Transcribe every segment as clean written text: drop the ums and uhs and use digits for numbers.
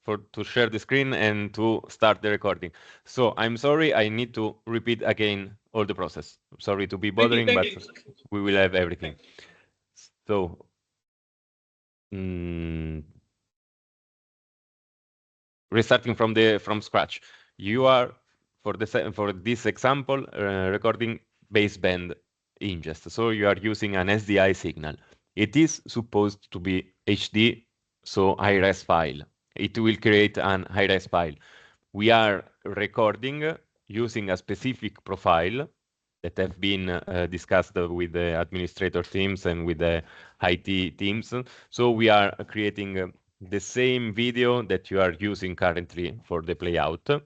to share the screen and to start the recording. So I'm sorry, I need to repeat again all the process. Sorry to be bothering, but we will have everything. So restarting from scratch, you are for this example recording baseband ingest. So you are using an SDI signal. It is supposed to be HD, so high-res file. It will create an high-res file. We are recording using a specific profile that have been discussed with the administrator teams and with the IT teams. So we are creating the same video that you are using currently for the playout,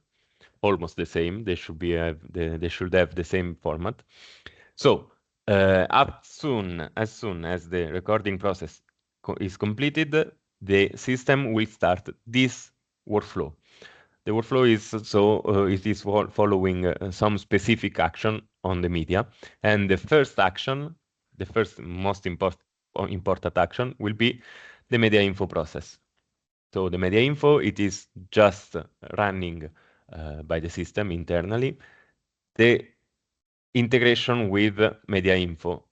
almost the same. They should have the same format. So as soon as the recording process is completed, the system will start this workflow. The workflow is it is following some specific action on the media, and the first action, the first most important action, will be the media info process. So the media info, it is just running by the system internally the integration with media info.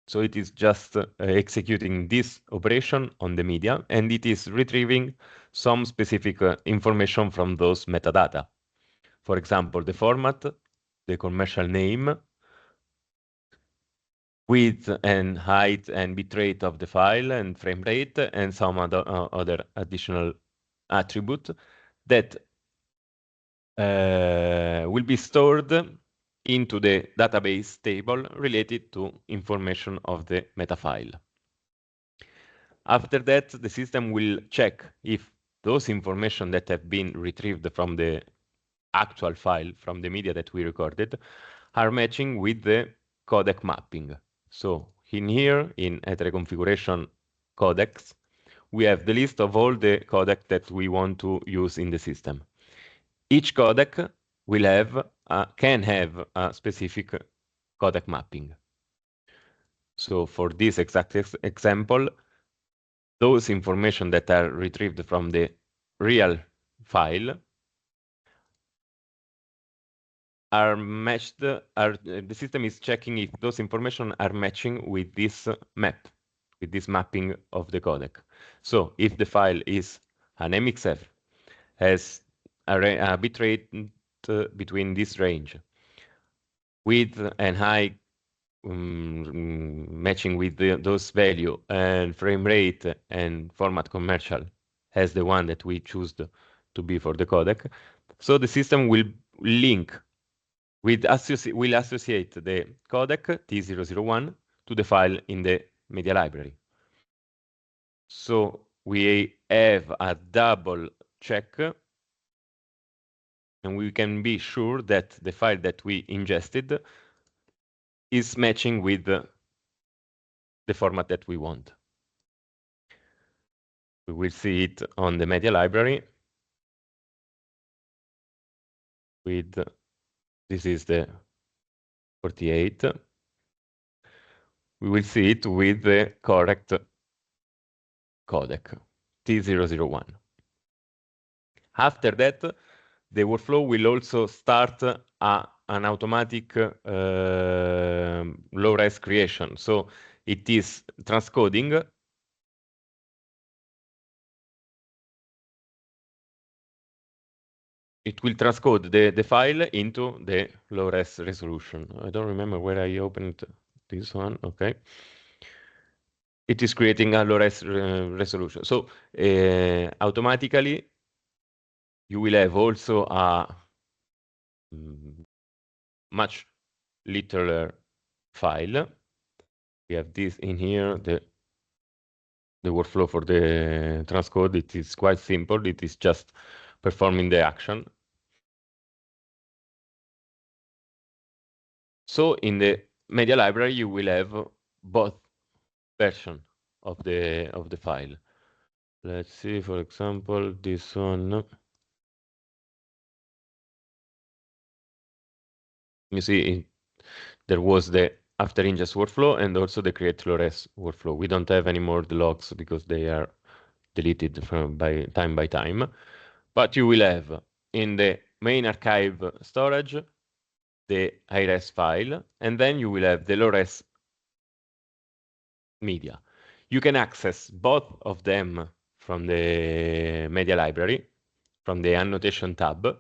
So it is just executing this operation on the media, and it is retrieving some specific information from those metadata. For example, the format, the commercial name, width and height and bitrate of the file, and frame rate, and some other additional attribute that will be stored into the database table related to information of the meta file. After that, the system will check if those information that have been retrieved from the actual file, from the media that we recorded, are matching with the codec mapping. So in here, in Etere configuration codecs, we have the list of all the codec that we want to use in the system. Each codec will can have a specific codec mapping. So for this exact example, those information that are retrieved from the real file are matched, the system is checking if those information are matching with this map, with this mapping of the codec. So if the file is an MXF, has a bitrate between this range, width and height matching with those value, and frame rate and format commercial has the one that we choose to be for the codec. So the system will link will associate the codec T001 to the file in the media library. So we have a double check, and we can be sure that the file that we ingested is matching with the format that we want. We will see it on the media library with, this is the 48. We will see it with the correct codec, T001. After that, the workflow will also start an automatic low-res creation. So it is transcoding it will transcode the file into the low-res resolution. I don't remember where I opened this one. Okay. It is creating a low-res resolution. So automatically, you will have also a much littler file. We have this in here, the workflow for the transcode. It is quite simple. It is just performing the action. So in the media library, you will have both versions of the file. Let's see, for example, this one. You see, there was the after ingest workflow and also the create low-res workflow. We don't have anymore the logs because they deleted from by time. But you will have in the main archive storage the high-res file, and then you will have the low-res media. You can access both of them from the media library, from the annotation tab.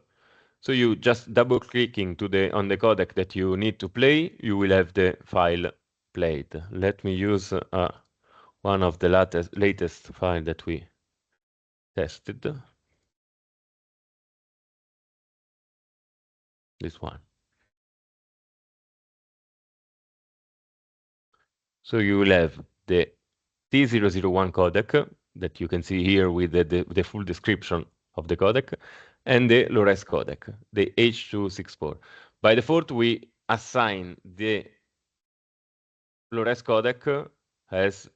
So you just double clicking on the codec that you need to play, you will have the file played. Let me use one of the latest file that we tested. This one. So you will have the T001 codec that you can see here with the full description of the codec, and the low-res codec, the H264. By default, we assign the low-res codec as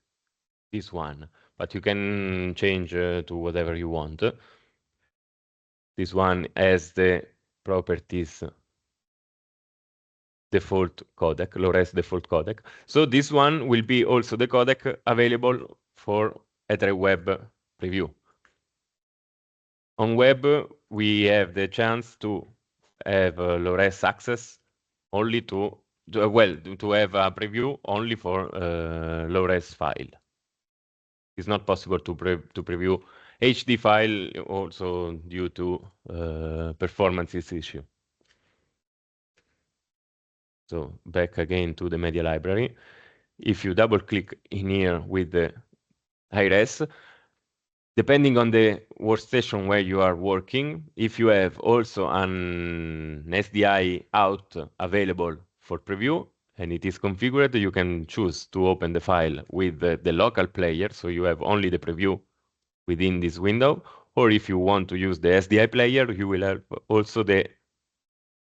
this one, but you can change to whatever you want. This one has the properties default codec, low-res default codec. So this one will be also the codec available for Etere web preview. On web, we have the chance to have low-res access only to have a preview only for low-res file. It's not possible to preview HD file also due to performances issue. So back again to the media library. If you double click in here with the high-res, depending on the workstation where you are working, if you have also an SDI out available for preview and it is configured, you can choose to open the file with the local player, so you have only the preview within this window, or if you want to use the SDI player, you will have also the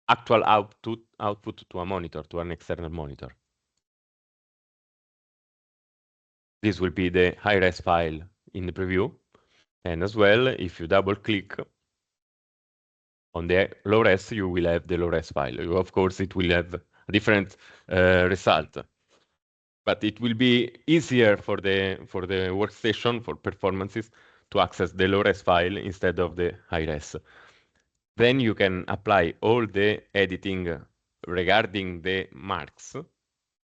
actual output to a monitor, to an external monitor. This will be the high-res file in the preview. And as well, if you double click on the low-res, you will have the low-res file. Of course, it will have a different result, but it will be easier for the workstation, for performances, to access the low-res file instead of the high-res. Then you can apply all the editing regarding the marks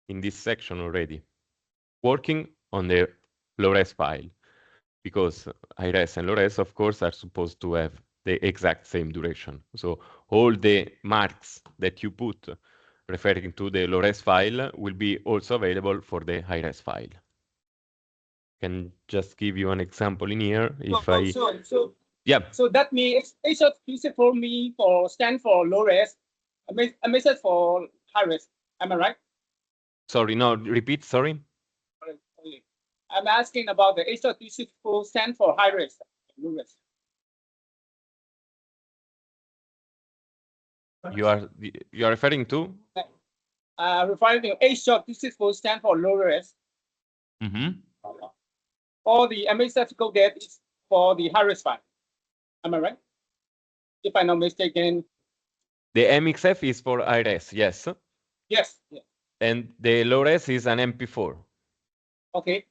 in this section already, working on the low-res file, because high-res and low-res, of course, are supposed to have the exact same duration. So all the marks that you put referring to the low-res file will be also available for the high-res file. Can just give you an example in here. So that means H264 me for stand for low-res, a message for high-res. Am I right? Sorry, no, repeat, sorry. I'm asking about the H264 stand for high-res, low-res. You are referring to? Referring to H264 stand for low-res. Or the MSF code that is for the high-res file. Am I right? If I'm not mistaken. The MXF is for high-res, yes. Yes. Yeah. And the low-res is an MP4. Okay.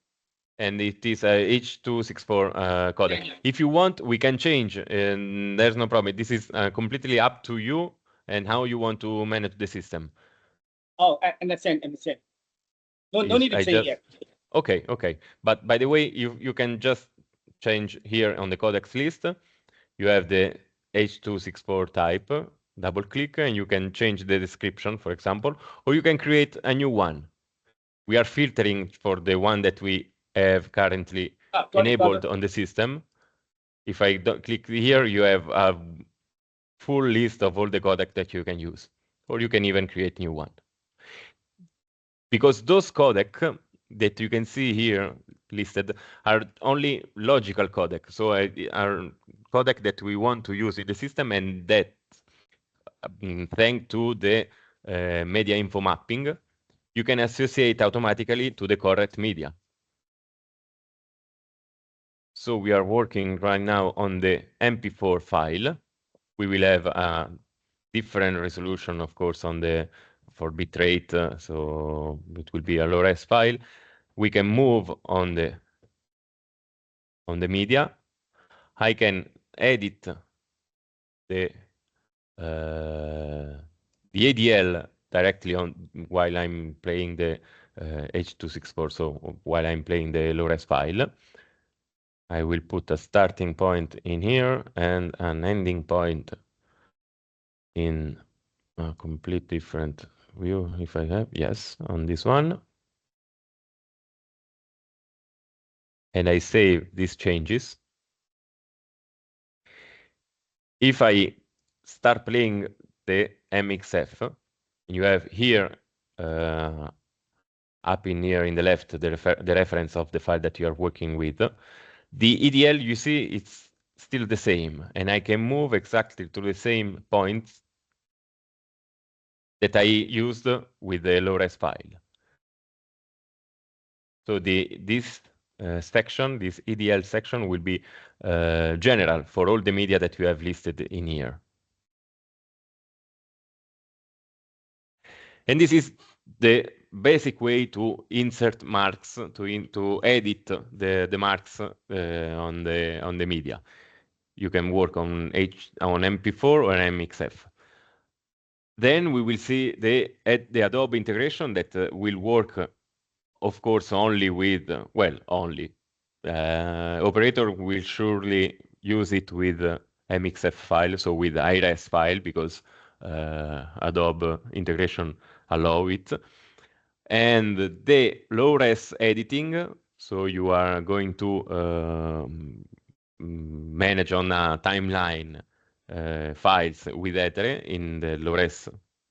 And it is a H264 codec. If you want, we can change, and there's no problem. This is completely up to you and how you want to manage the system. Oh, I understand. No need to change here. Okay. But by the way, you can just change here on the codecs list. You have the H264 type, double click, and you can change the description, for example, or you can create a new one. We are filtering for the one that we have currently enabled on the system. If I click here, you have a full list of all the codecs that you can use, or you can even create new one. Because those codecs that you can see here listed are only logical codecs, so are codec that we want to use in the system, and that thanks to the media info mapping, you can associate automatically to the correct media. So we are working right now on the MP4 file. We will have a different resolution, of course, for bitrate, so it will be a low-res file. We can move on the media, I can edit the ADL directly on while I'm playing the H.264, so while I'm playing the low-res file. I will put a starting point in here and an ending point in a complete different view if I have, yes, on this one. And I save these changes. If I start playing the MXF, you have here up in here in the left the reference of the file that you are working with. The EDL, you see, it's still the same, and I can move exactly to the same points that I used with the low-res file. So this section, this EDL section, will be general for all the media that you have listed in here. And this is the basic way to insert marks, to edit the marks on the media. You can work on MP4 or MXF. Then we will see the Adobe integration that will work, of course, only with, well, only. Operator will surely use it with MXF file, so with iRes file, because Adobe integration allow it. And the low-res editing, so you are going to manage on a timeline files with Etere in the low-res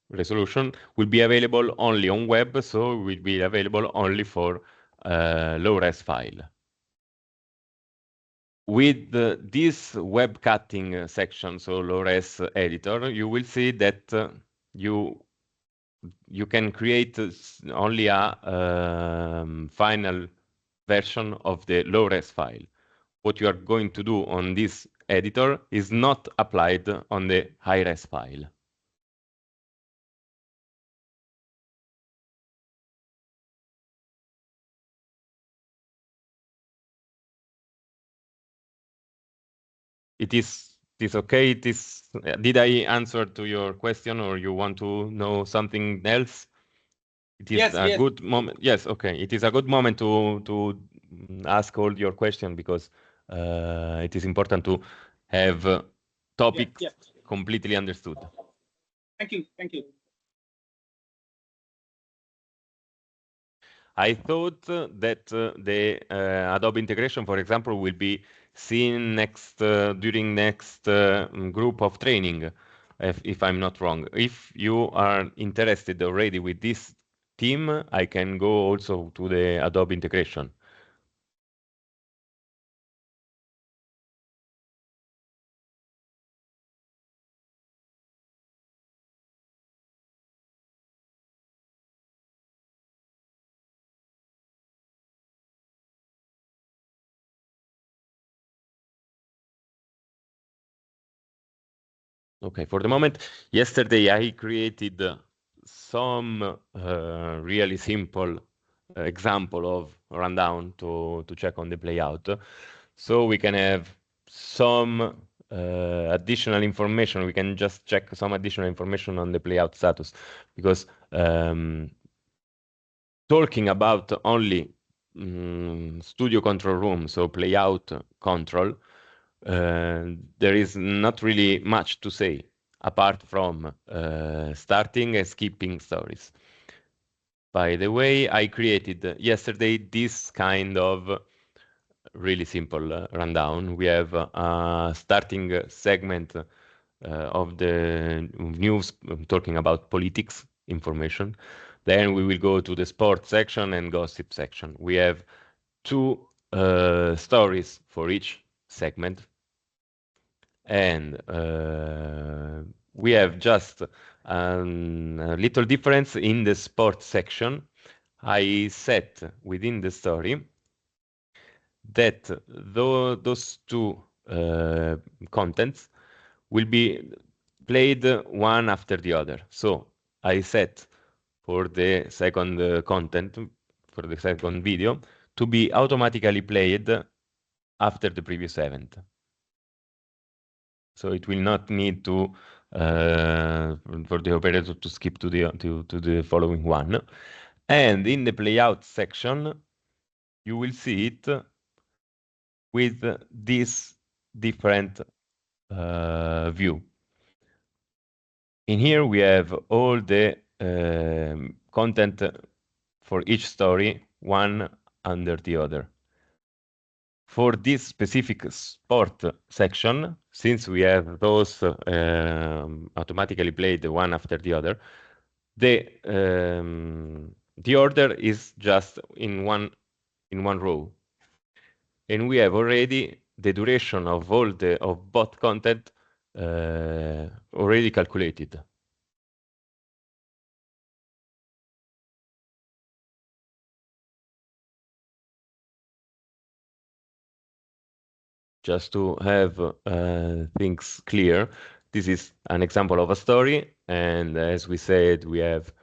resolution, will be available only on web, so will be available only for low-res file. With this web cutting section, so low-res editor, you will see that you can create only a final version of the low-res file. What you are going to do on this editor is not applied on the high-res file. It is okay? Did I answer to your question, or you want to know something else? It is a good moment. Yes, okay. It is a good moment to ask all your questions, because it is important to have topics completely understood. Thank you. Thank you. I thought that the Adobe integration, for example, will be seen during next group of training, if I'm not wrong. If you are interested already with this team, I can go also to the Adobe integration. Okay, for the moment, yesterday I created some really simple example of rundown to check on the playout. So we can have some additional information. We can just check some additional information on the playout status, because talking about only studio control room, so playout control, there is not really much to say apart from starting and skipping stories. By the way, I created yesterday this kind of really simple rundown. We have a starting segment of the news talking about politics information. Then we will go to the sports section and gossip section. We have two stories for each segment. And we have just a little difference in the sports section. I set within the story that those two contents will be played one after the other. So I set for the second content, for the second video, to be automatically played after the previous event. So it will not need to for the operator to skip to the following one. And in the playout section, you will see it with this different view. In here, we have all the content for each story, one under the other. For this specific sport section, since we have those automatically played one after the other, the order is just in one row, and we have already the duration of both content already calculated. Just to have things clear, this is an example of a story, and as we said, we have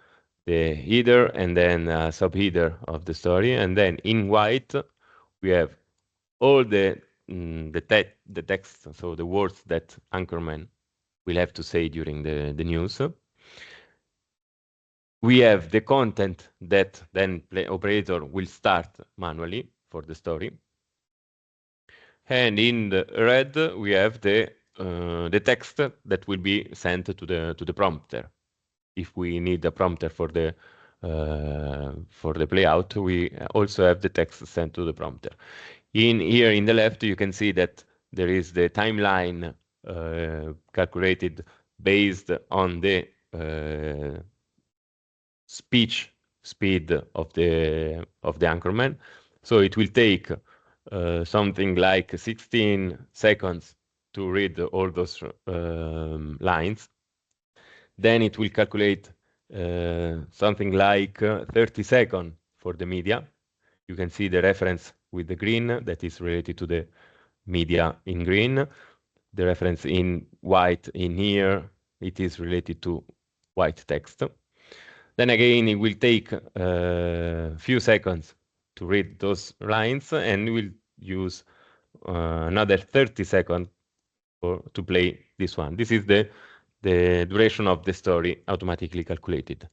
the header and then subheader of the story, and then in white we have all the text, so the words that Anchorman will have to say during the news. We have the content that then play operator will start manually for the story. And in the red, we have the text that will be sent to the prompter. If we need a prompter for the playout, we also have the text sent to the prompter. Here in the left, you can see that there is the timeline calculated based on the speech speed of the Anchorman. So it will take something like 16 seconds to read all those lines. Then it will calculate something like 30 seconds for the media. You can see the reference with the green that is related to the media in green. The reference in white in here, it is related to white text. Then again, it will take a few seconds to read those lines, and we'll use another 30 seconds to play this one. This is the duration of the story automatically calculated.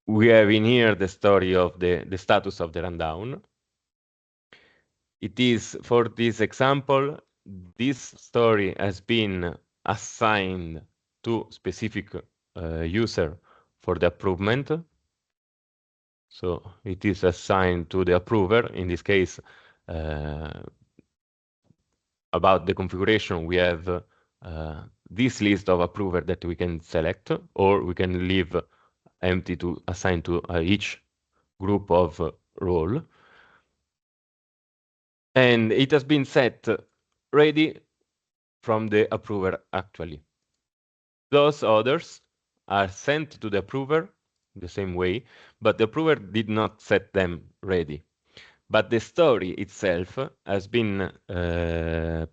We have in here the story of the status of the rundown. It is, for this example, this story has been assigned to specific user for the approvement. So it is assigned to the approver. In this case, about the configuration, we have this list of approver that we can select, or we can leave empty to assign to each group of role. And it has been set ready from the approver actually. Those others are sent to the approver the same way, but the approver did not set them ready. But the story itself has been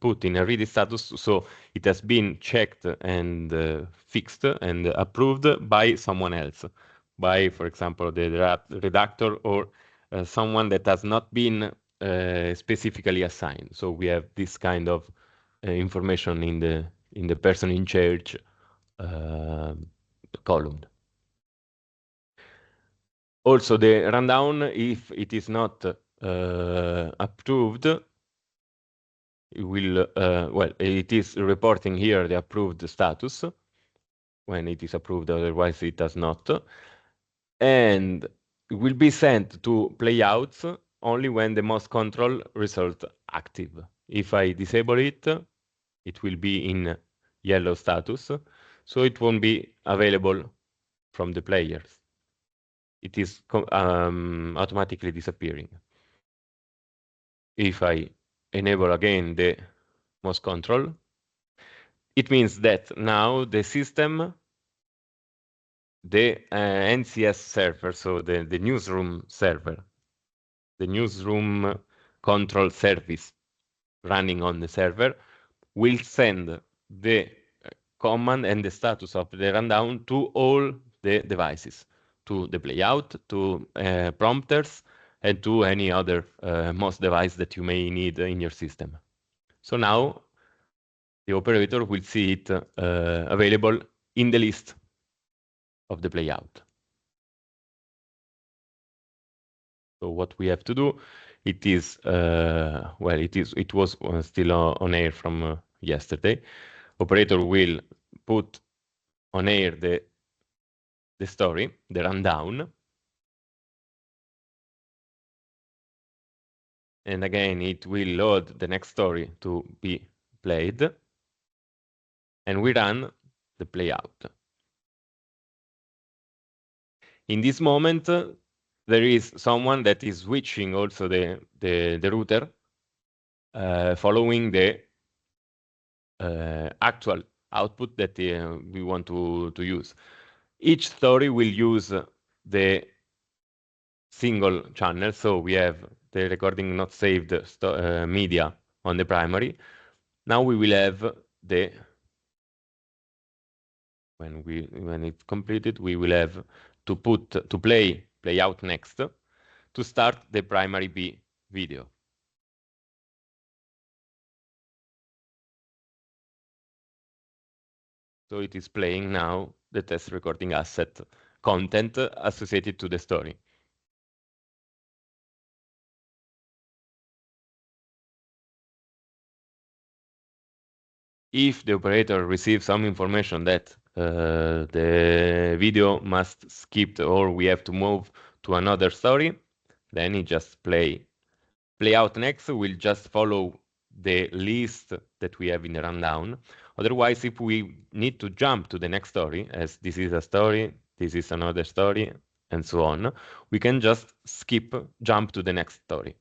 put in a ready status, so it has been checked and fixed and approved by someone else, by, for example, the redactor or someone that has not been specifically assigned. So we have this kind of information in the person in charge column. Also, the rundown, if it is not approved, it will, well, it is reporting here the approved status when it is approved, otherwise it does not. And it will be sent to playouts only when the most control result active. If I disable it, it will be in yellow status, so it won't be available from the players. It is automatically disappearing. If I enable again the most control, it means that now the system, the NCS server, so the newsroom server, the newsroom control service running on the server, will send the command and the status of the rundown to all the devices, to the playout, to prompters, and to any other MOS device that you may need in your system. So now the operator will see it available in the list of the playout. So what we have to do, it is it was still on air from yesterday. Operator will put on air the story, the rundown, and again it will load the next story to be played, and we run the playout. In this moment, there is someone that is switching also the router, following the actual output that we want to use. Each story will use the single channel, so we have the recording not saved media on the primary. Now we will have the when it's completed, we will have to play out next to start the primary B video. So it is playing now the test recording asset content associated to the story. If the operator receives some information that the video must skip or we have to move to another story, then it just play out next will just follow the list that we have in the rundown. Otherwise, if we need to jump to the next story, as this is a story, this is another story, and so on, we can just jump to the next story.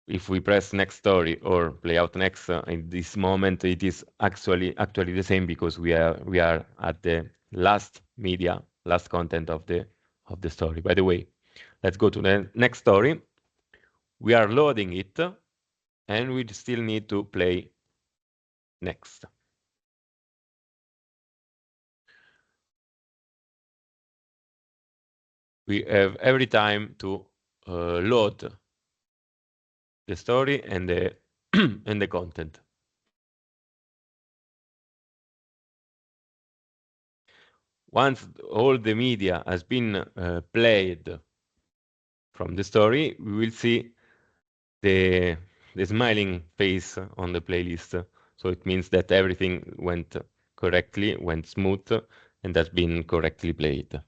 If we press next story or play out next, in this moment it is actually the same, because we are at the last content of the story. By the way, let's go to the next story. We are loading it, and we still need to play next. We have every time to load the story and the and the content. Once all the media has been played from the story, we will see the smiling face on the playlist. So it means that everything went correctly, went smooth, and has been correctly played.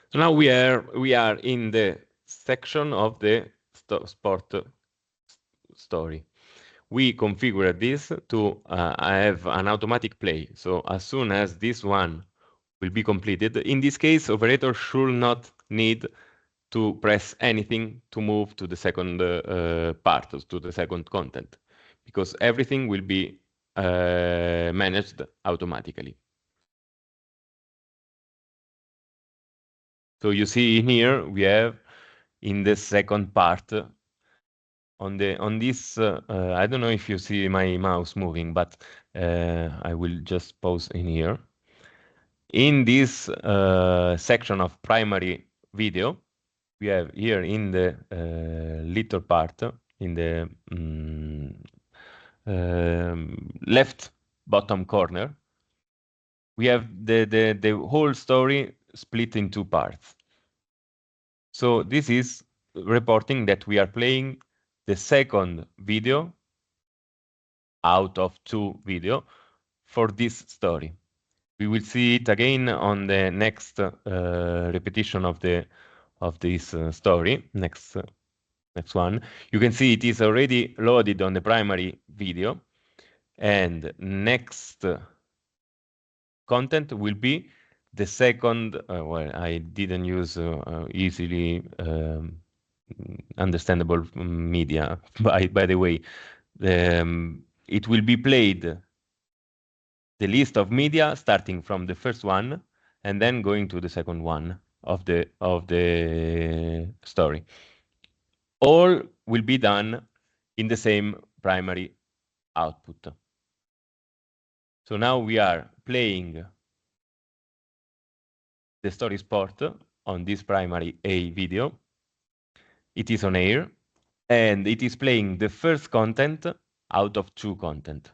So now we are in the section of the sport story. We configure this to have an automatic play. So as soon as this one will be completed, in this case, operator should not need to press anything to move to the second part, to the second content, because everything will be managed automatically. So you see here we have in the second part on this I don't know if you see my mouse moving, but I will just pause in here. In this section of primary video, we have here in the little part in the left bottom corner, we have the whole story split in two parts. So this is reporting that we are playing the second video out of two video for this story. We will see it again on the next repetition of this story. Next one. You can see it is already loaded on the primary video, and next content will be the second. Well, I didn't use easily understandable media. By the way, it will be played the list of media starting from the first one and then going to the second one of the story. All will be done in the same primary output. So now we are playing the story sport on this primary A video. it is on air, and it is playing the first content out of two content.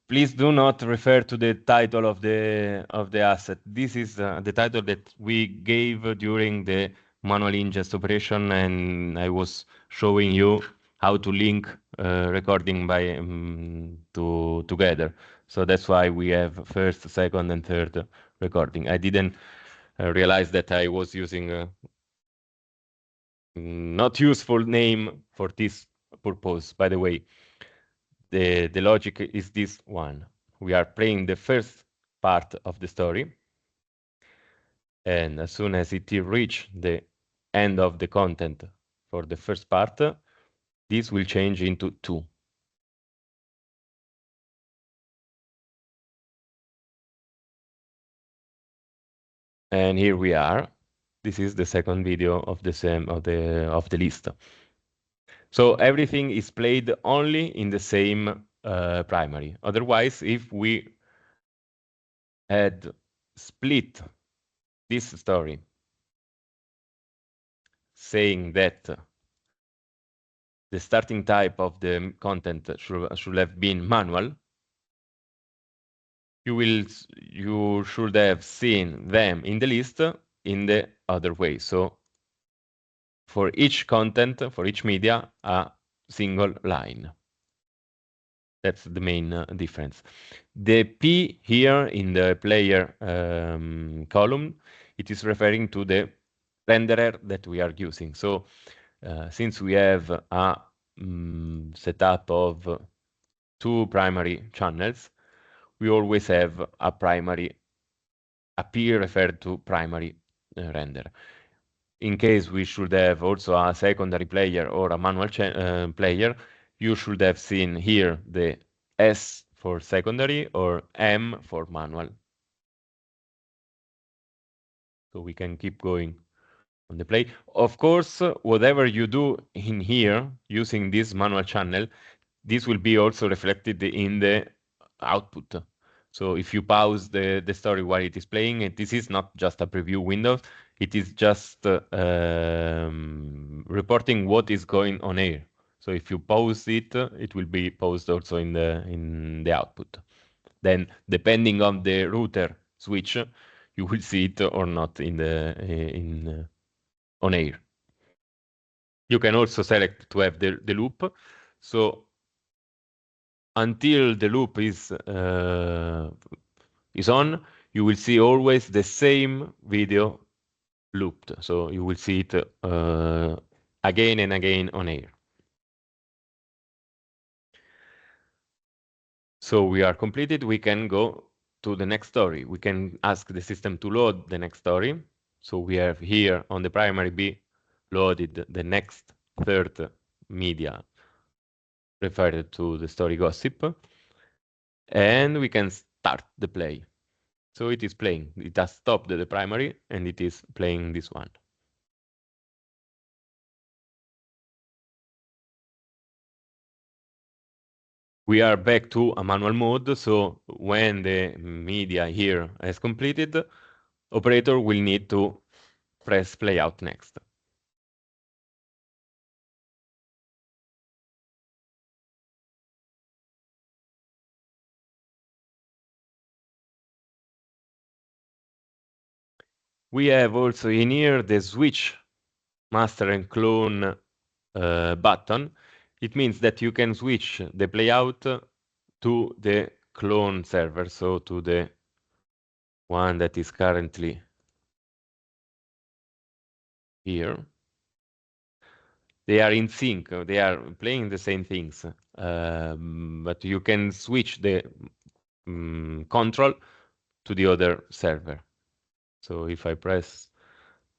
Please do not refer to the title of the asset. This is the title that we gave during the manual ingest operation, and I was showing you how to link recording by together. So that's why we have first, second, and third recording. I didn't realize that I was using a not useful name for this purpose. By the way, the logic is this one. We are playing the first part of the story, and as soon as it reach the end of the content for the first part, this will change into 2. And here we are. This is the second video of the same of the list. So everything is played only in the same primary. Otherwise, if we had split this story, saying that the starting type of the content should have been manual, you should have seen them in the list in the other way. So for each content, for each media, a single line. That's the main difference. The P here in the player column, it is referring to the renderer that we are using. So since we have a setup of 2 primary channels, we always have a P referred to primary render. In case we should have also a secondary player or a manual player, you should have seen here the S for secondary or M for manual. So we can keep going on the play. Of course, whatever you do in here using this manual channel, this will be also reflected in the output. So if you pause the story while it is playing, this is not just a preview window, it is just reporting what is going on air. So if you pause it, it will be paused also in the output. Then depending on the router switch, you will see it or not on air. You can also select to have the loop. So until the loop is on, you will see always the same video looped. So you will see it again and again on air. So we are completed. We can go to the next story. We can ask the system to load the next story. So we have here on the primary B loaded the next third media referred to the story gossip. And we can start the play. So it is playing. It has stopped the primary and it is playing this one. We are back to a manual mode. So when the media here is completed, operator will need to press play out next. We have also in here the switch master and clone button. It means that you can switch the playout to the clone server, so to the one that is currently here. They are in sync, they are playing the same things, but you can switch the control to the other server. So if I press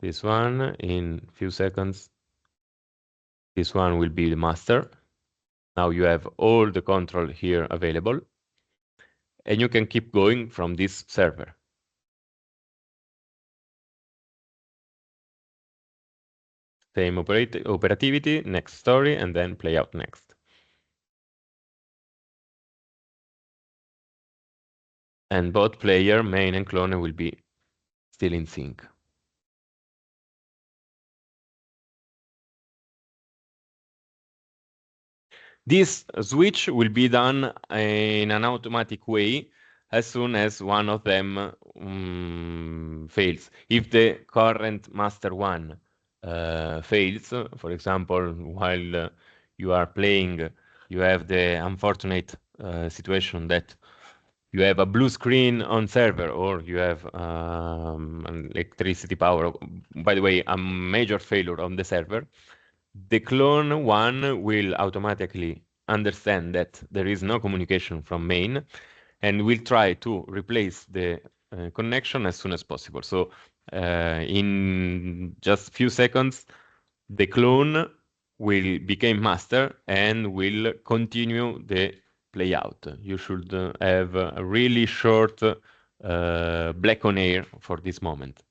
this one, in few seconds, this one will be the master. Now you have all the control here available, and you can keep going from this server. Same operativity, next story, and then play out next. And both player, main and clone will be still in sync. This switch will be done in an automatic way as soon as one of them fails. If the current master one fails, for example, while you are playing, you have the unfortunate situation that you have a blue screen on server or you have an electricity power, by the way, a major failure on the server, the clone one will automatically understand that there is no communication from main and will try to replace the connection as soon as possible. So in just few seconds, the clone will become master and will continue the playout. You should have a really short black on air for this moment.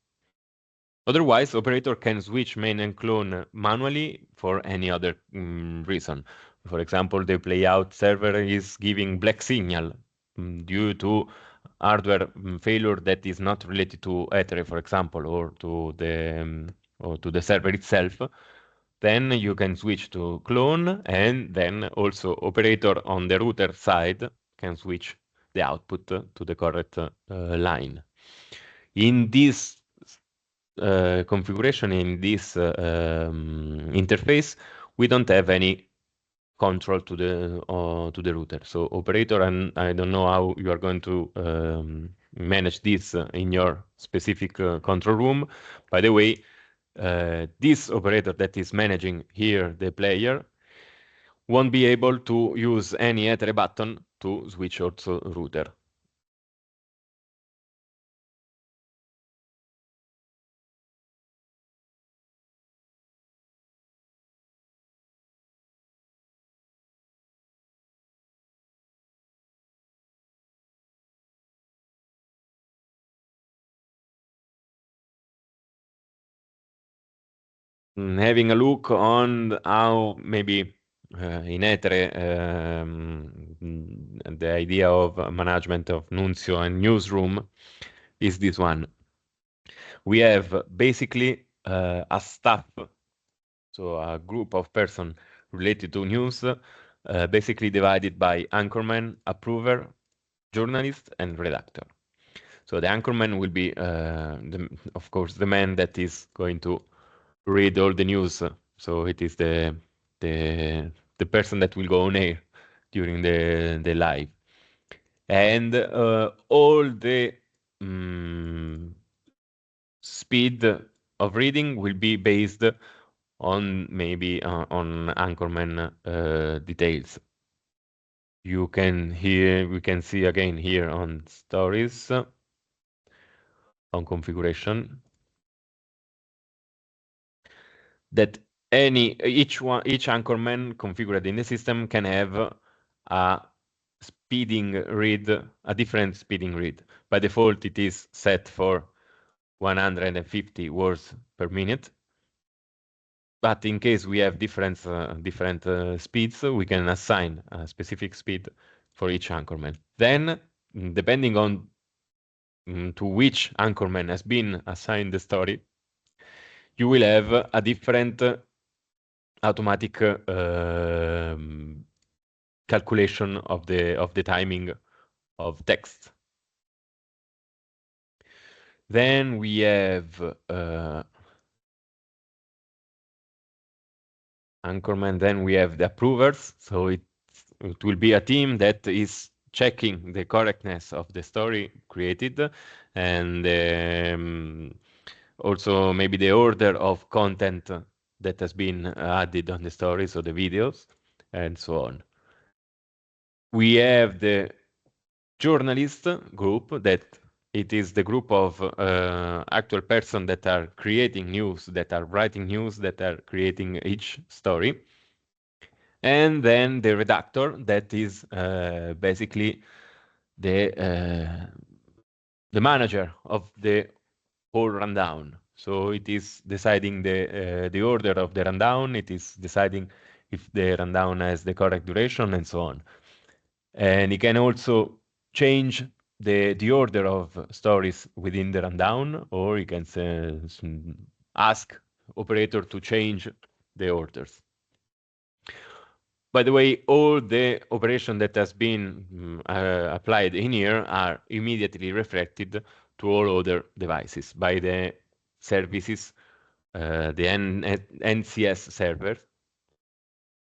Otherwise, operator can switch main and clone manually for any other reason. For example, the playout server is giving black signal due to hardware failure that is not related to Etere, for example, or to the server itself. Then you can switch to clone, and then also operator on the router side can switch the output to the correct line. In this configuration, in this interface, we don't have any control to the router. So operator, and I don't know how you are going to manage this in your specific control room. By the way, this operator that is managing here the player won't be able to use any Etere button to switch also router. Having a look on how maybe in Etere the idea of management of Nunzio and newsroom is this one. We have basically a staff, so a group of persons related to news, basically divided by anchorman, approver, journalist, and redactor. So the anchorman will be, of course, the man that is going to read all the news. So it is the person that will go on air during the live, and all the speed of reading will be based on maybe on anchorman details. We can see again here on stories, on configuration, that each anchorman configured in the system can have a different speeding read. By default, it is set for 150 words per minute. But in case we have different speeds, we can assign a specific speed for each anchorman. Then, depending on to which anchorman has been assigned the story, you will have a different automatic calculation of the timing of text. Then we have anchorman. Then we have the approvers. So it will be a team that is checking the correctness of the story created, and also maybe the order of content that has been added on the story, so the videos and so on. We have the journalist group, that it is the group of actual persons that are creating news, that are writing news, that are creating each story. And then the redactor, that is basically the manager of the whole rundown. So it is deciding the order of the rundown. It is deciding if the rundown has the correct duration and so on. And it can also change the order of stories within the rundown, or you can ask operator to change the orders. By the way, all the operation that has been applied in here are immediately reflected to all other devices by the services, the NCS server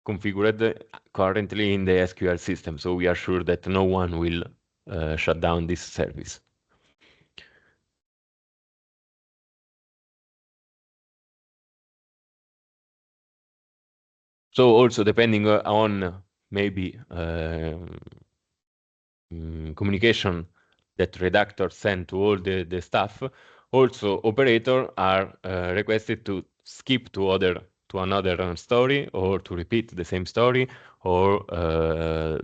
configured currently in the SQL system. So we are sure that no one will shut down this service. So also depending on maybe communication that redactor send to all the staff, also operator are requested to skip to another story, or to repeat the same story, or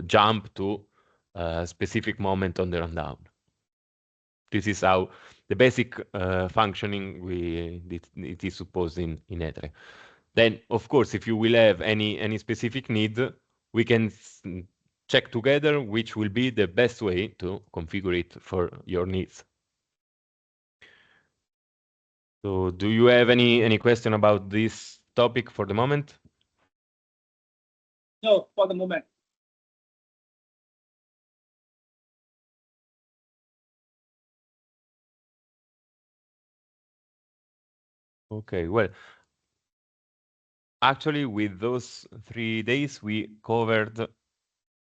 jump to a specific moment on the rundown. This is how the basic functioning it is supposed in Etere. Then, of course, if you will have any specific need, we can check together which will be the best way to configure it for your needs. So, do you have any question about this topic for the moment? No, for the moment. Okay, well, actually, with those 3 days, we covered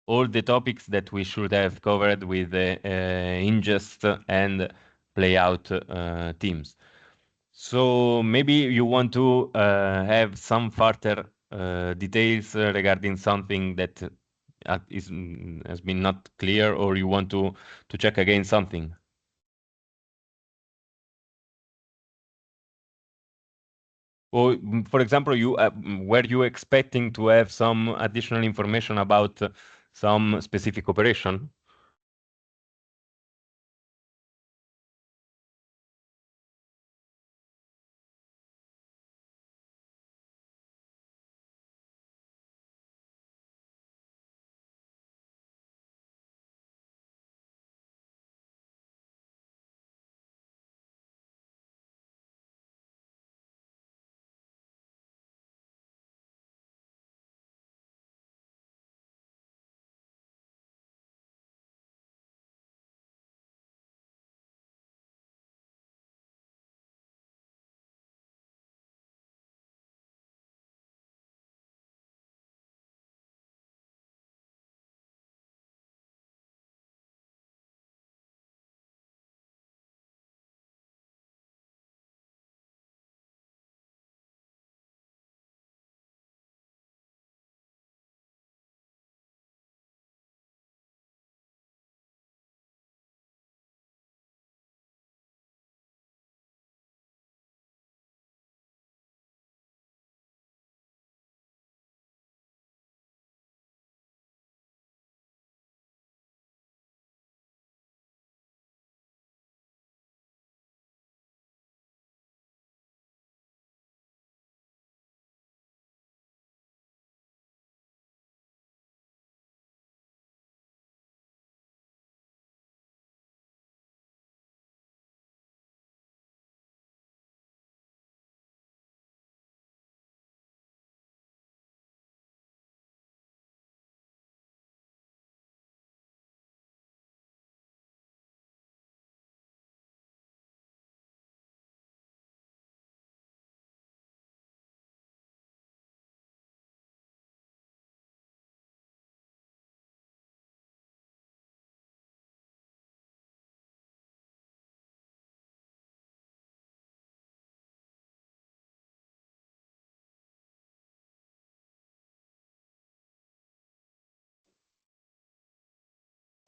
all the topics that we should have covered with the Ingest and Playout teams. So maybe you want to have some further details regarding something that has been not clear, or you want to check again something? Or, for example, were you expecting to have some additional information about some specific operation?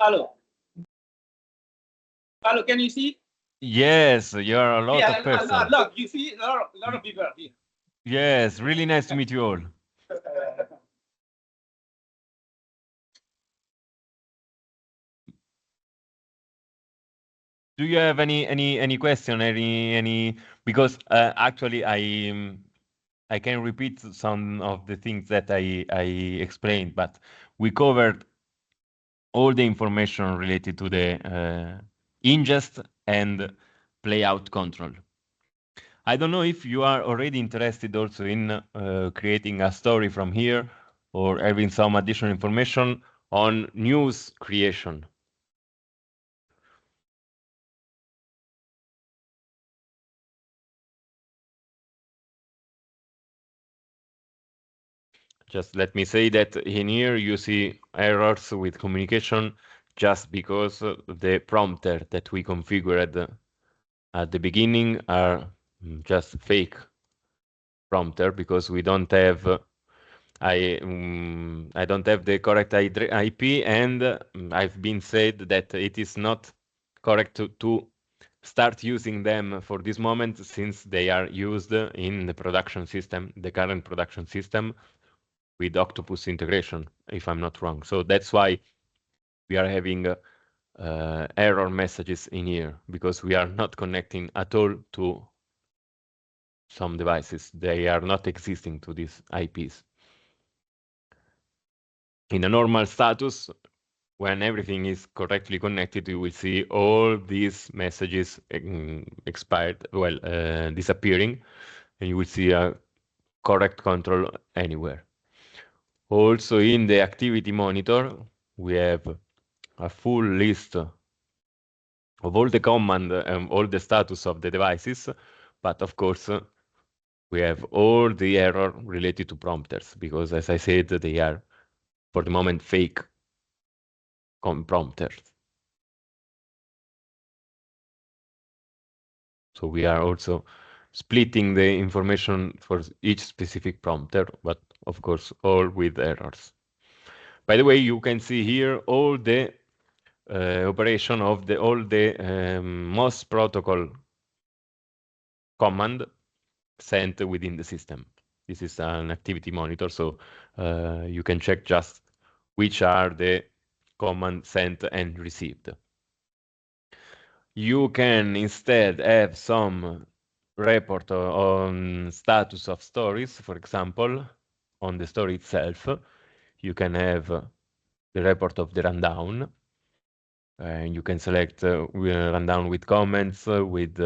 Hello. Hello, can you see? Yes, you're a lot of persons. Look, you see a lot of people here. Yes, really nice to meet you all. Do you have any question? Any because actually I can repeat some of the things that I explained, but we covered all the information related to the ingest and playout control. I don't know if you are already interested also in creating a story from here, or having some additional information on news creation. Just let me say that in here you see errors with communication just because the prompter that we configured at the beginning are just fake prompter, because we don't have I don't have the correct IP, and I've been said that it is not correct to start using them for this moment, since they are used in the production system, the current production system, with Octopus integration, if I'm not wrong. So that's why we are having error messages in here, because we are not connecting at all to some devices. They are not existing to these IPs. In a normal status, when everything is correctly connected, you will see all these messages disappearing, and you will see a correct control anywhere. Also, in the activity monitor, we have a full list of all the command and all the status of the devices, but of course, we have all the error related to prompters, because as I said, they are, for the moment, fake prompters. So we are also splitting the information for each specific prompter, but of course, all with errors. By the way, you can see here all the operation of all the MOS protocol command sent within the system. This is an activity monitor, so you can check just which are the commands sent and received. You can instead have some report on status of stories. For example, on the story itself, you can have the report of the rundown, and you can select rundown with comments, with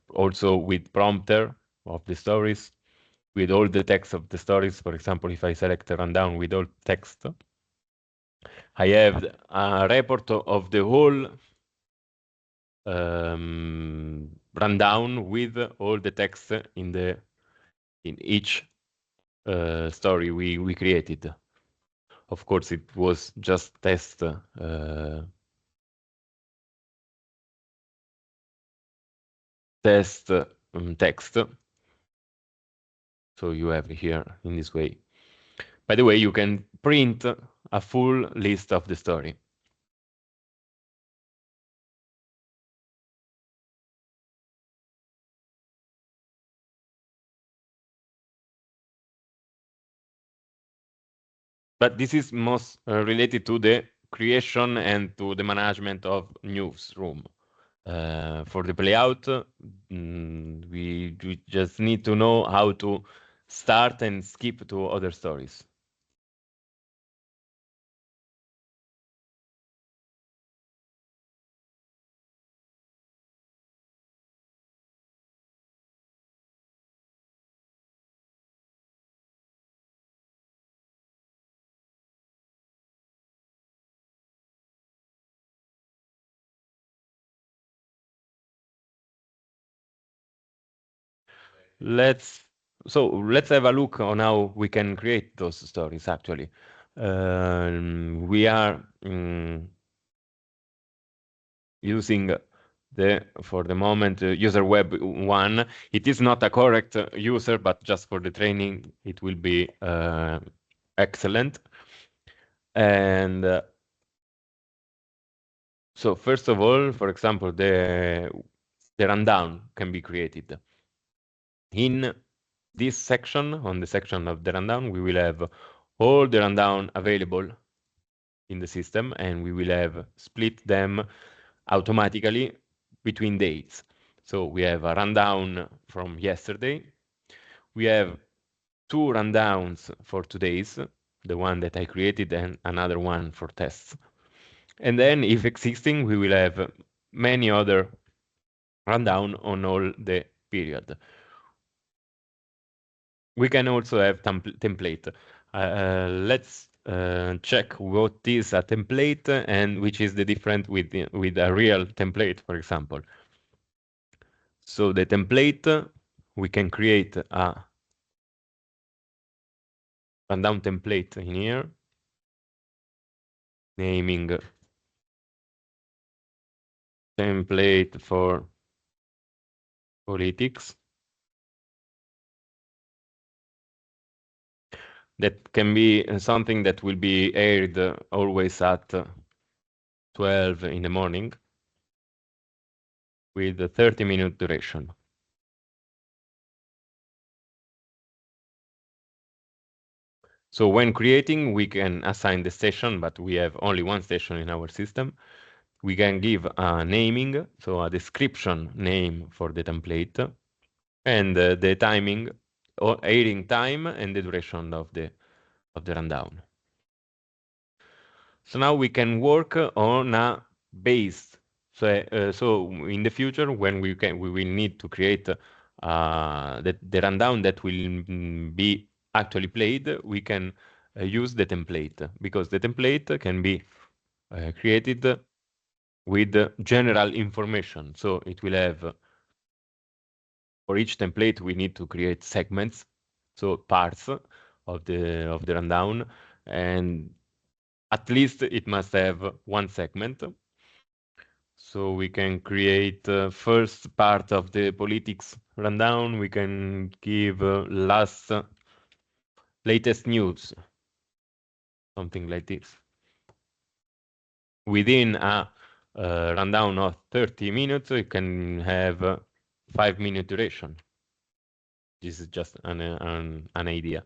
also with prompter of the stories, with all the text of the stories. For example, if I select a rundown with all text, I have a report of the whole rundown with all the text in each story we created. Of course, it was just text text. So you have here in this way. By the way, you can print a full list of the story. But this is most related to the creation and to the management of newsroom. For the playout, we just need to know how to start and skip to other stories. Let's have a look on how we can create those stories. Actually, we are using for the moment user web 1. It is not a correct user, but just for the training, it will be excellent. And so first of all, for example, the rundown can be created. In this section, on the section of the rundown, we will have all the rundown available in the system, and we will have split them automatically between dates. So we have a rundown from yesterday. We have 2 rundowns for today's, the one that I created, and another one for tests. And then, if existing, we will have many other rundown on all the period. We can also have template. Let's check what is a template and which is the difference with a real template, for example. So the template, we can create a rundown template in here, naming template for politics. That can be something that will be aired always at 12 in the morning with a 30-minute duration. So when creating, we can assign the station, but we have only one station in our system. We can give a naming, so a description name for the template, and the timing, or airing time, and the duration of the rundown. So now we can work on a base. So in the future, when we will need to create the rundown that will be actually played, we can use the template, because the template can be created with general information. So it will have, for each template, we need to create segments, so parts of the rundown, and at least it must have one segment. So we can create first part of the politics rundown. We can give latest news, something like this. Within a rundown of 30 minutes, you can have 5-minute duration. This is just an idea.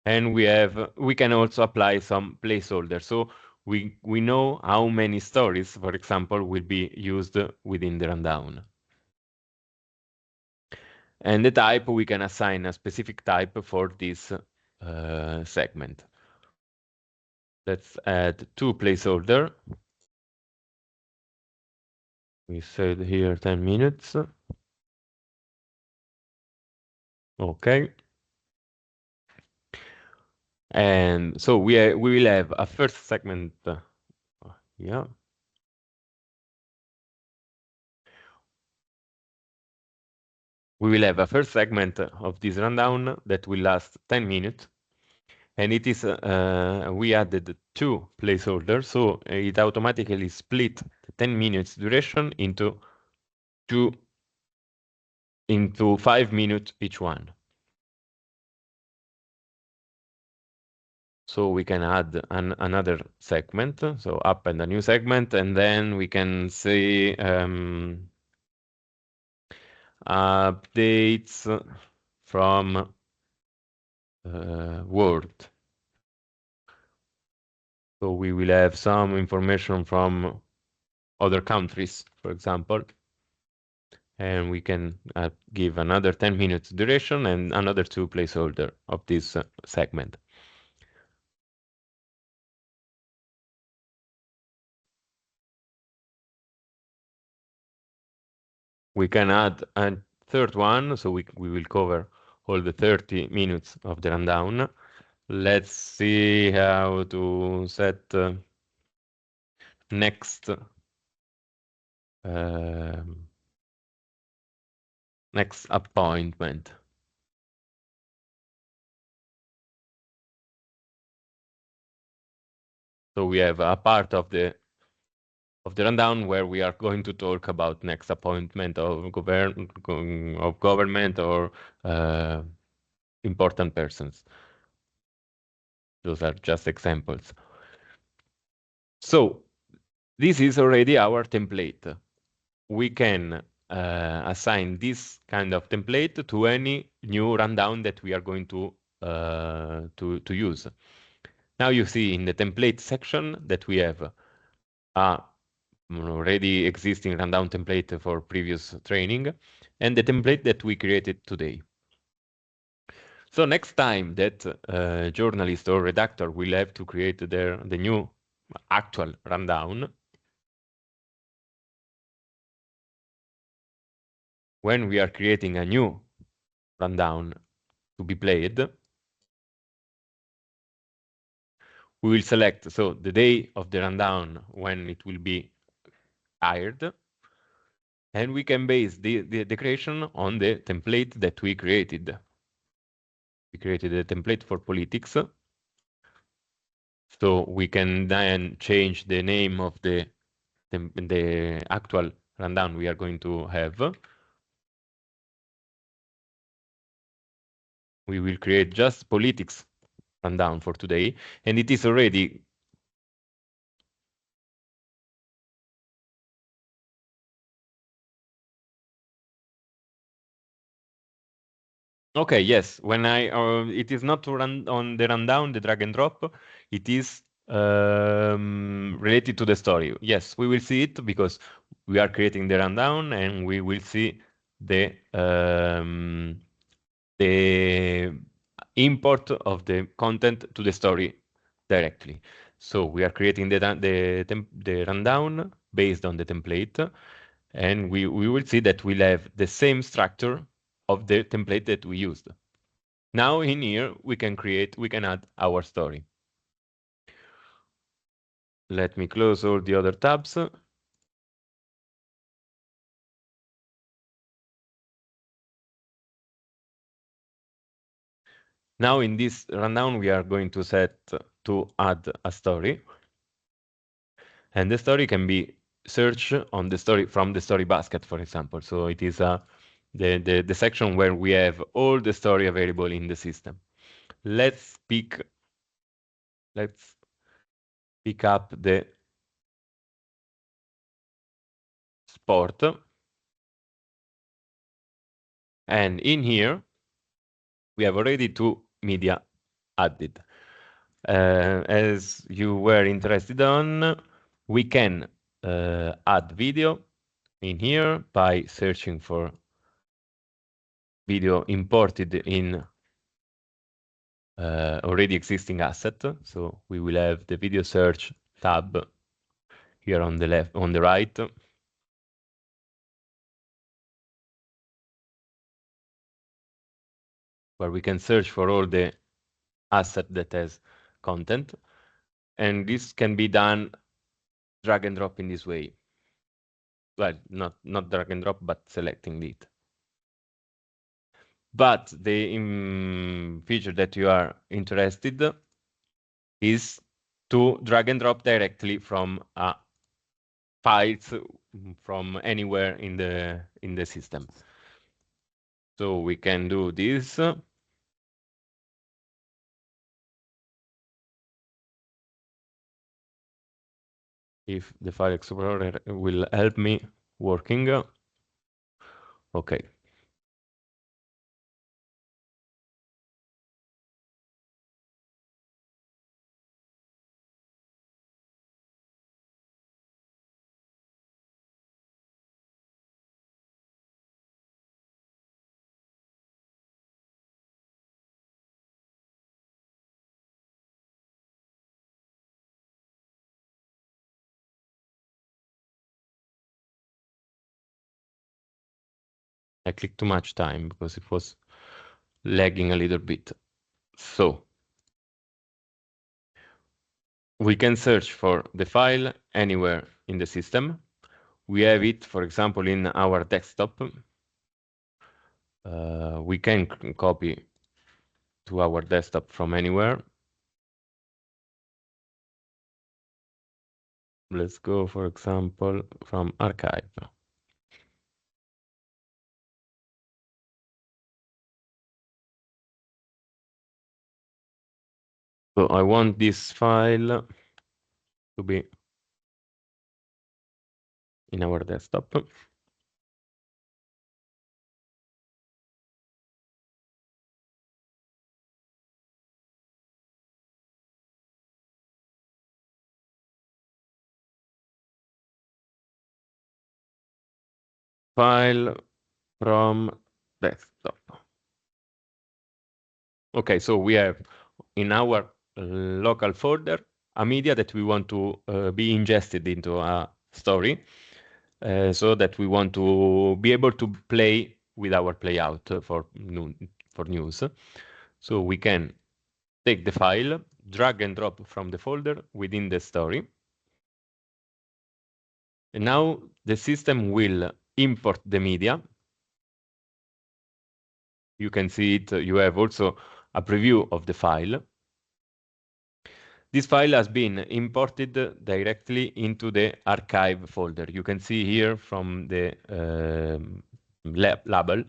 And we can also apply some placeholders. So we know how many stories, for example, will be used within the rundown. And the type, we can assign a specific type for this segment. Let's add 2 placeholder. We said here 10 minutes. Okay. And so we will have a first segment. Yeah. We will have a first segment of this rundown that will last 10 minutes. And it is, we added 2 placeholders, so it automatically split the 10 minutes duration into 5 minutes each one. So we can add another segment, so append a new segment, and then we can say updates from Word. So we will have some information from other countries, for example, and we can give another 10 minutes duration and another 2 placeholder of this segment. We can add a third one, so we will cover all the 30 minutes of the rundown. Let's see how to set next next appointment. So we have a part of the rundown where we are going to talk about next appointment of government or important persons. Those are just examples. So this is already our template. We can assign this kind of template to any new rundown that we are going to use. Now you see in the template section that we have a already existing rundown template for previous training and the template that we created today. So next time that journalist or redactor will have to create the new actual rundown, when we are creating a new rundown to be played, we will select so the day of the rundown when it will be hired, and we can base the creation on the template that we created. We created a template for politics, so we can then change the name of the actual rundown we are going to have. We will create just politics rundown for today, and it is already okay. Yes, when it is not to run on the rundown, the drag and drop, it is related to the story. Yes, we will see it because we are creating the rundown, and we will see the import of the content to the story directly. So we are creating the rundown based on the template, and we will see that we'll have the same structure of the template that we used. Now in here we can add our story. Let me close all the other tabs. Now in this rundown we are going to set to add a story, and the story can be searched on the story from the story basket, for example. So it is the section where we have all the story available in the system. Let's pick up the sport, and in here we have already two media added. As you were interested on, we can add video in here by searching for video imported in already existing asset. So we will have the video search tab here on the right. Where we can search for all the asset that has content. And this can be done drag and drop in this way. Well, not drag and drop, but selecting it. But the feature that you are interested is to drag and drop directly from files from anywhere in the system. So we can do this. If the file explorer will help me working. Okay. I clicked too much time because it was lagging a little bit. So we can search for the file anywhere in the system. We have it, for example, in our desktop. We can copy to our desktop from anywhere. Let's go, for example, from archive. So I want this file to be in our desktop. File from desktop. Okay, so we have in our local folder a media that we want to be ingested into a story, so that we want to be able to play with our playout for news. So we can take the file, drag and drop from the folder within the story. And now the system will import the media. You can see it. You have also a preview of the file. This file has been imported directly into the archive folder. You can see here from the label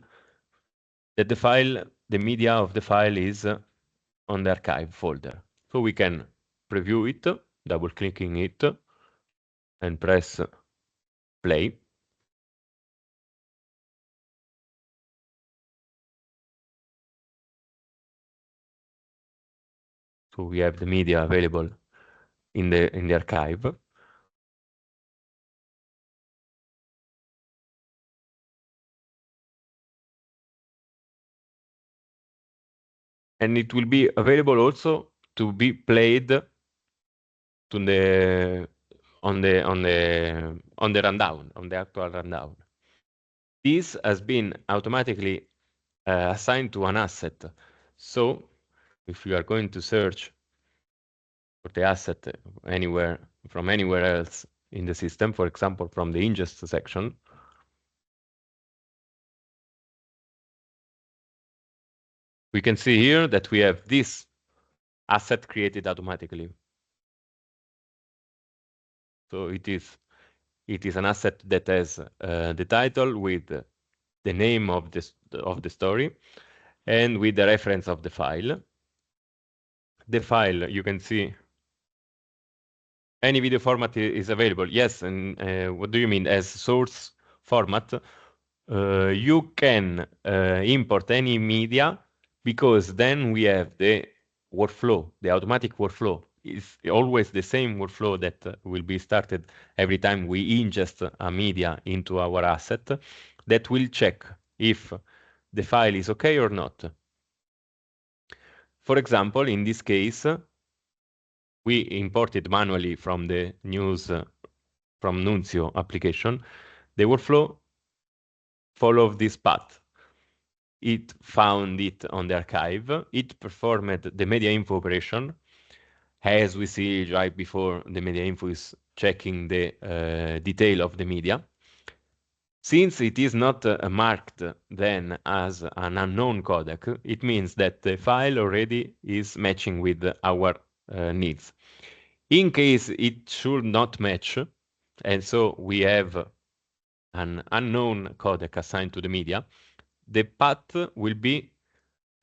that the file, the media of the file is on the archive folder. So we can preview it, double clicking it, and press play. So we have the media available in the archive. And it will be available also to be played to the on the rundown, on the actual rundown. This has been automatically assigned to an asset. So if you are going to search for the asset anywhere from anywhere else in the system, for example, from the ingest section, we can see here that we have this asset created automatically. So it is an asset that has the title with the name of the story and with the reference of the file. The file, you can see any video format is available. Yes, and what do you mean? As source format, you can import any media because then we have the workflow, the automatic workflow. It's always the same workflow that will be started every time we ingest a media into our asset that will check if the file is okay or not. For example, in this case, we imported manually from the news from Nunzio application. The workflow followed this path. It found it on the archive. It performed the media info operation. As we see right before, the media info is checking the detail of the media. Since it is not marked then as an unknown codec, it means that the file already is matching with our needs. In case it should not match, and so we have an unknown codec assigned to the media, the path will be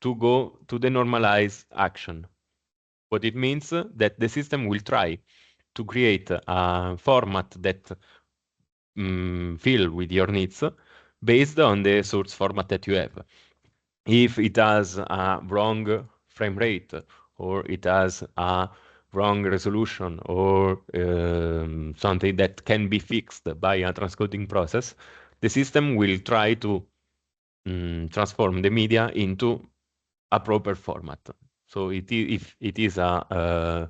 to go to the normalize action. What it means that the system will try to create a format that fill with your needs based on the source format that you have. If it has a wrong frame rate or it has a wrong resolution or something that can be fixed by a transcoding process, the system will try to transform the media into a proper format. So if it is for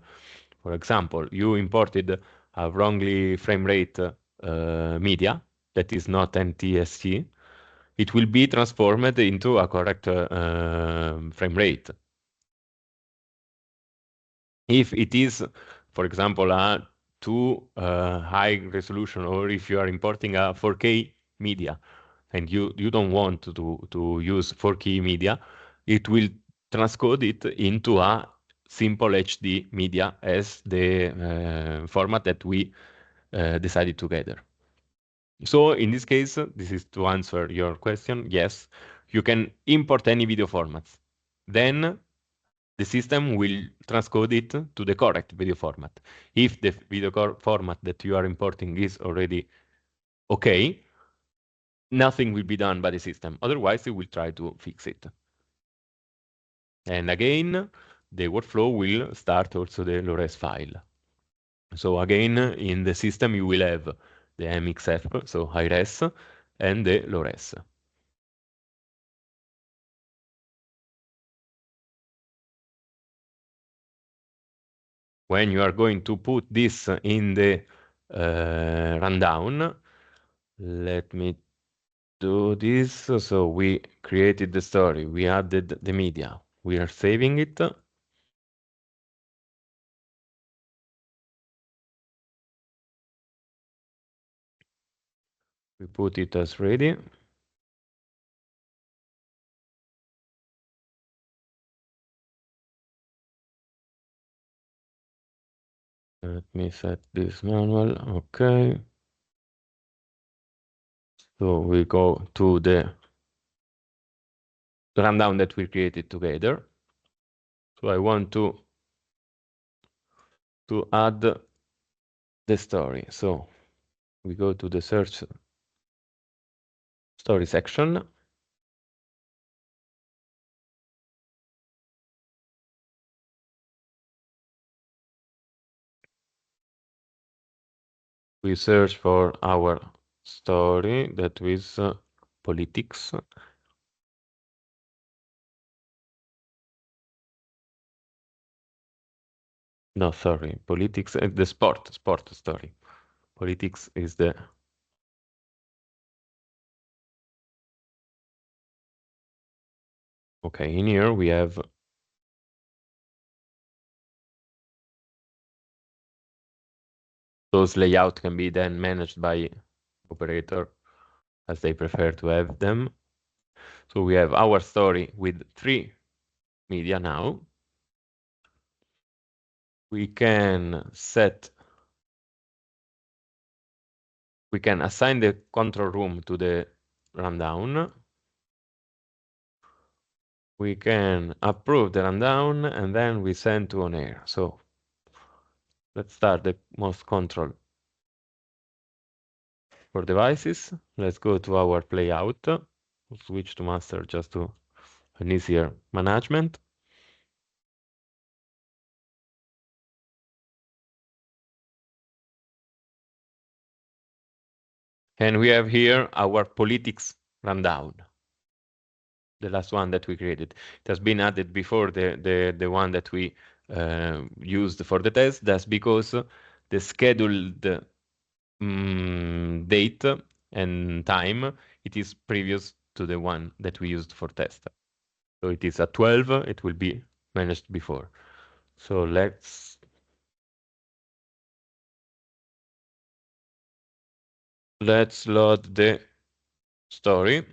example, you imported a wrongly frame rate media that is not NTSC, it will be transformed into a correct frame rate. If it is, for example, a too high resolution, or if you are importing a 4K media and you don't want to use 4K media, it will transcode it into a simple HD media as the format that we decided together. So in this case, this is to answer your question. Yes, you can import any video formats. Then the system will transcode it to the correct video format. If the video format that you are importing is already okay, nothing will be done by the system. Otherwise, it will try to fix it. And again, the workflow will start also the low-res file. So again, in the system, you will have the MXF, so high-res, and the low-res. When you are going to put this in the rundown, let me do this. So we created the story, we added the media, we are saving it. We put it as ready. Let me set this manual. Okay. So we go to the rundown that we created together. So I want to add the story. So we go to the search story section. We search for our story that is politics. No, sorry, politics, the sport story. Politics is the... Okay, in here we have those layout can be then managed by operator as they prefer to have them. So we have our story with 3 media now. We can assign the control room to the rundown. We can approve the rundown and then we send to on air. So let's start the most control for devices. Let's go to our playout. Switch to master just to an easier management. And we have here our politics rundown, the last one that we created. It has been added before the one that we used for the test. That's because the scheduled date and time, it is previous to the one that we used for test. So it is at 12, it will be managed before. So let's load the story.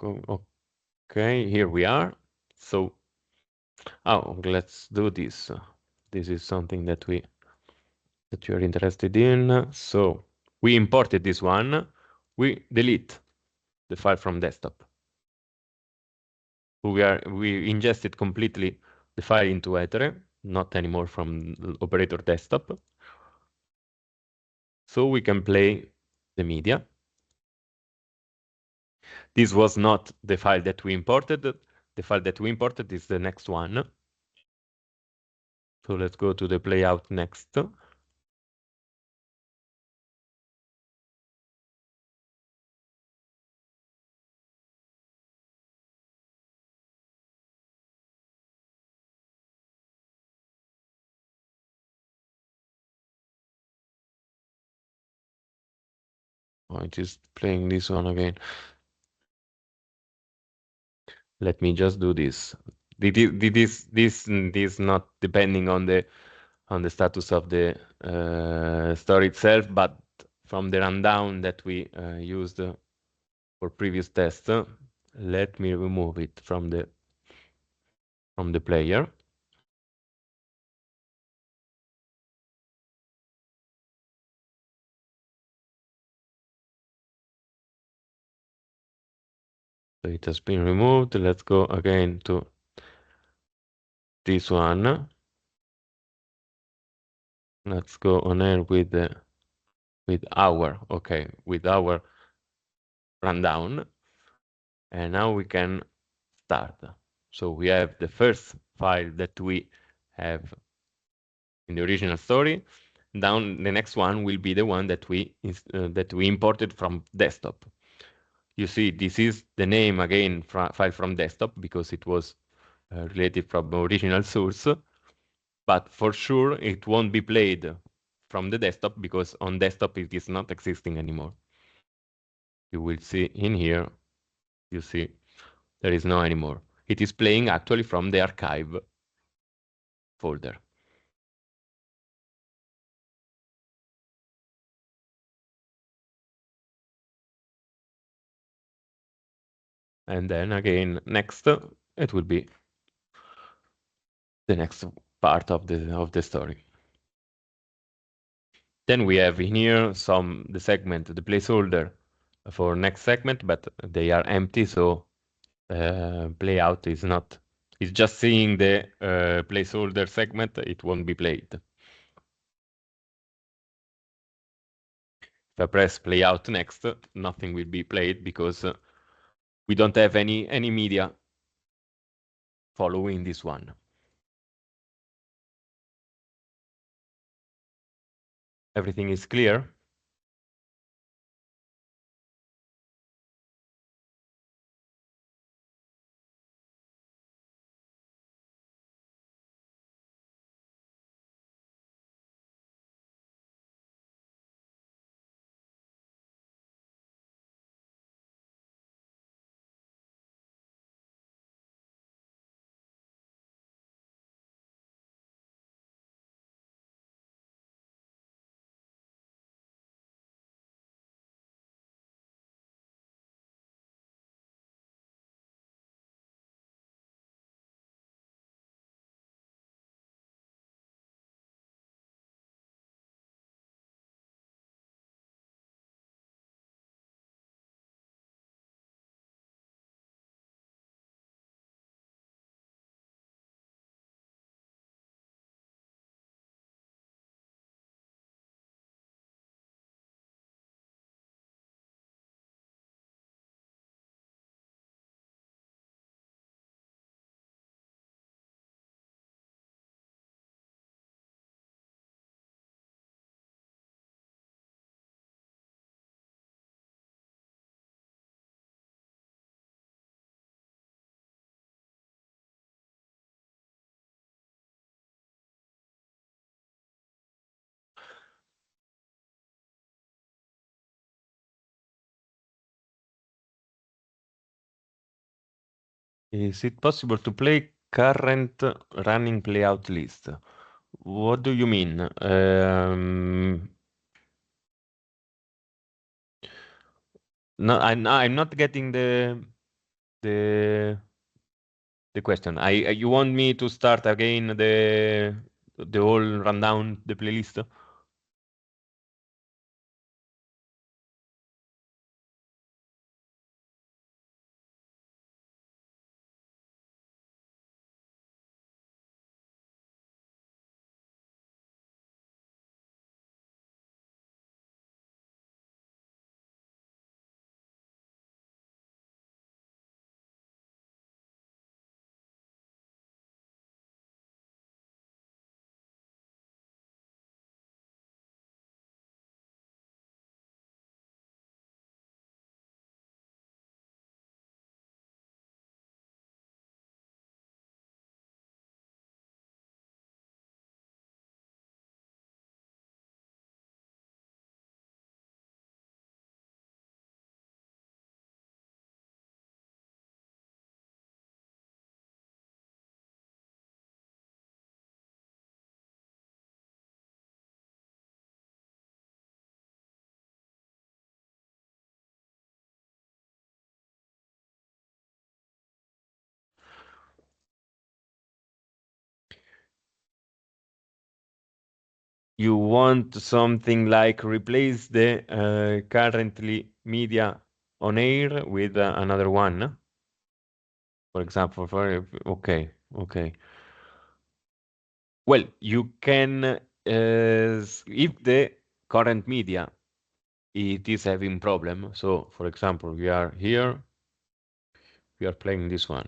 Okay, here we are. So, let's do this. This is something that you're interested in. So we imported this one. We delete the file from desktop. We ingested completely the file into Etere, not anymore from operator desktop. So we can play the media. This was not the file that we imported. The file that we imported is the next one. So let's go to the playout next. So it is playing this one again. Let me just do this. This not depending on the status of the story itself, but from the rundown that we used for previous tests. Let me remove it from the player. So it has been removed. Let's go again to this one. Let's go on air with our rundown, and now we can start. So we have the first file that we have in the original story. Down the next one will be the one that we imported from desktop. You see, this is the name again file from desktop because it was related from the original source, but for sure it won't be played from the desktop because on desktop it is not existing anymore. You will see in here, you see there is no anymore. It is playing actually from the archive folder. and then again next, it will be the next part of the story. Then we have in here the segment, the placeholder for next segment, but they are empty, so playout is not, it's just seeing the placeholder segment, it won't be played. If I press playout next, nothing will be played because we don't have any media following this one. Everything is clear? Is it possible to play current running playout list? What do you mean? No, I'm not getting the question. You want me to start again the whole rundown, the playlist? You want something like replace the currently media on air with another one? For example, okay. Well, you can, if the current media it is having problem. So, for example, we are here, we are playing this one.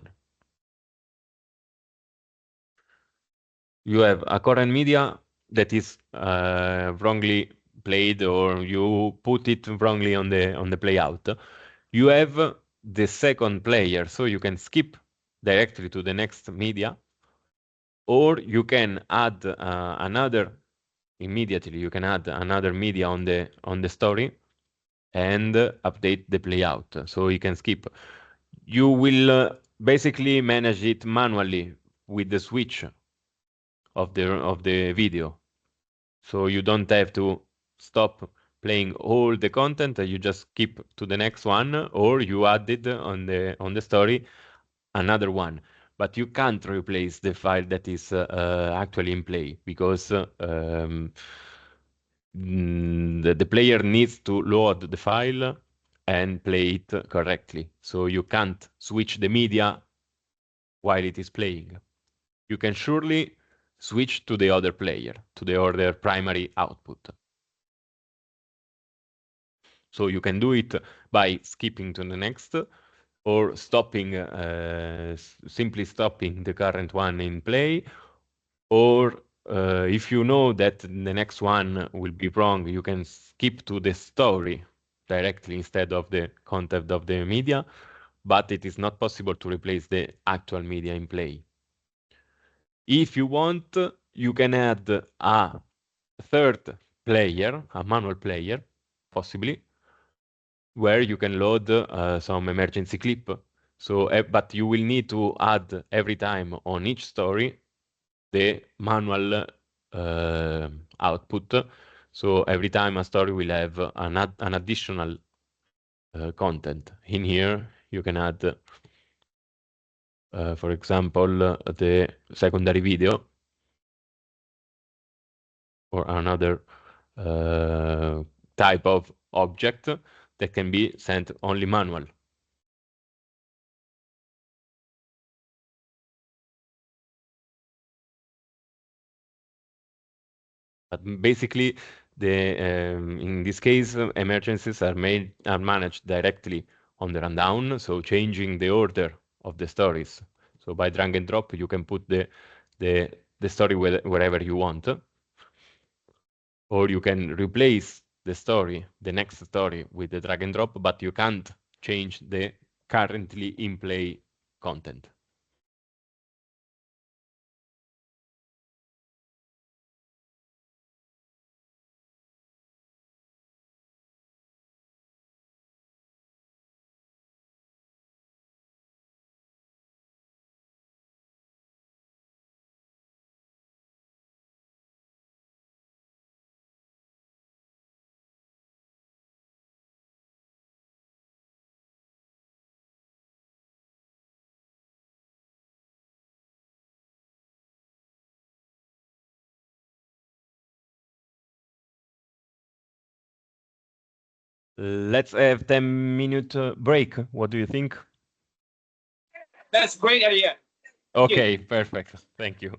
You have a current media that is wrongly played, or you put it wrongly on the playout. You have the second player, so you can skip directly to the next media, or you can add another immediately. You can add another media on the story and update the playout, so you can skip. You will basically manage it manually with the switch of the video, so you don't have to stop playing all the content, you just skip to the next one, or you added on the story another one. But you can't replace the file that is actually in play, because the player needs to load the file and play it correctly. So you can't switch the media while it is playing. You can surely switch to the other player, to the other primary output. So you can do it by skipping to the next, or stopping, simply stopping the current one in play, or if you know that the next one will be wrong, you can skip to the story directly instead of the content of the media, but it is not possible to replace the actual media in play. If you want, you can add a third player, a manual player, possibly, where you can load some emergency clip. So, but you will need to add every time on each story the manual output. So every time a story will have an additional content. In here, you can add, for example, the secondary video, or another type of object that can be sent only manual. But basically, in this case, emergencies are managed directly on the rundown, so changing the order of the stories. So by drag and drop, you can put the story wherever you want, or you can replace the next story with the drag and drop, but you can't change the currently in play content. Let's have 10-minute break. What do you think? That's a great idea. Okay, perfect. Thank you.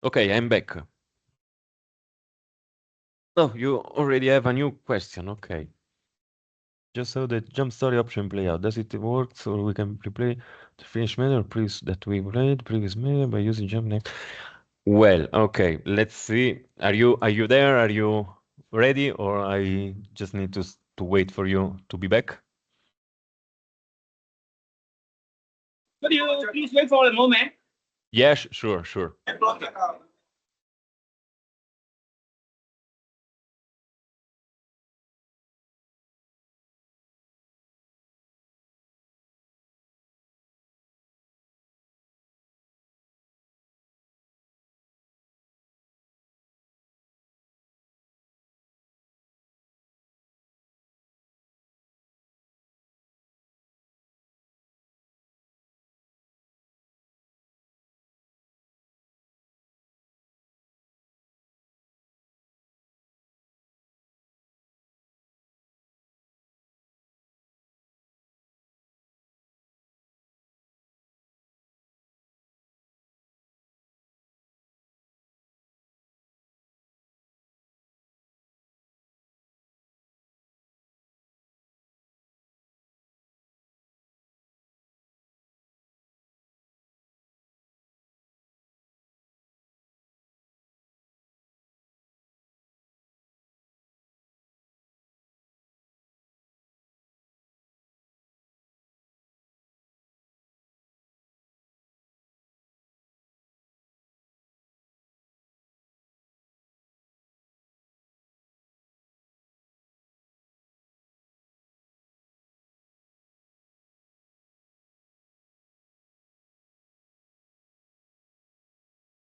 Okay, I'm back. Oh, you already have a new question. Okay. Just so the jump story option play out. Does it work or we can replay the finish method or previous that we played previous method by using jump next? Well, okay, let's see. Are you there? Are you ready or I just need to wait for you to be back? Could you please wait for a moment? Yes, sure, sure.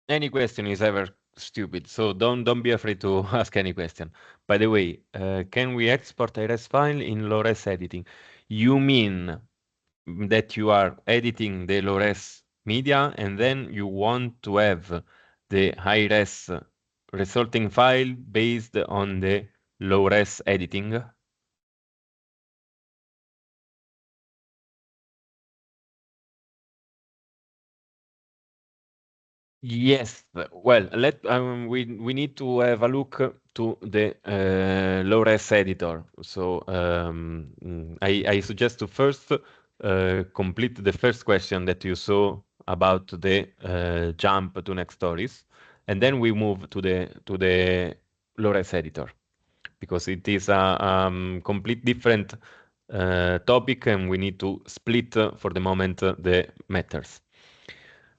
Any question is ever stupid, so don't be afraid to ask any question. By the way, can we export a RES file in low-res editing? You mean that you are editing the low-res media and then you want to have the high-res resulting file based on the low-res editing? Yes, well, we need to have a look to the low-res editor. So I suggest to first complete the first question that you saw about the jump to next stories, and then we move to the low-res editor because it is a complete different topic, and we need to split for the moment the matters.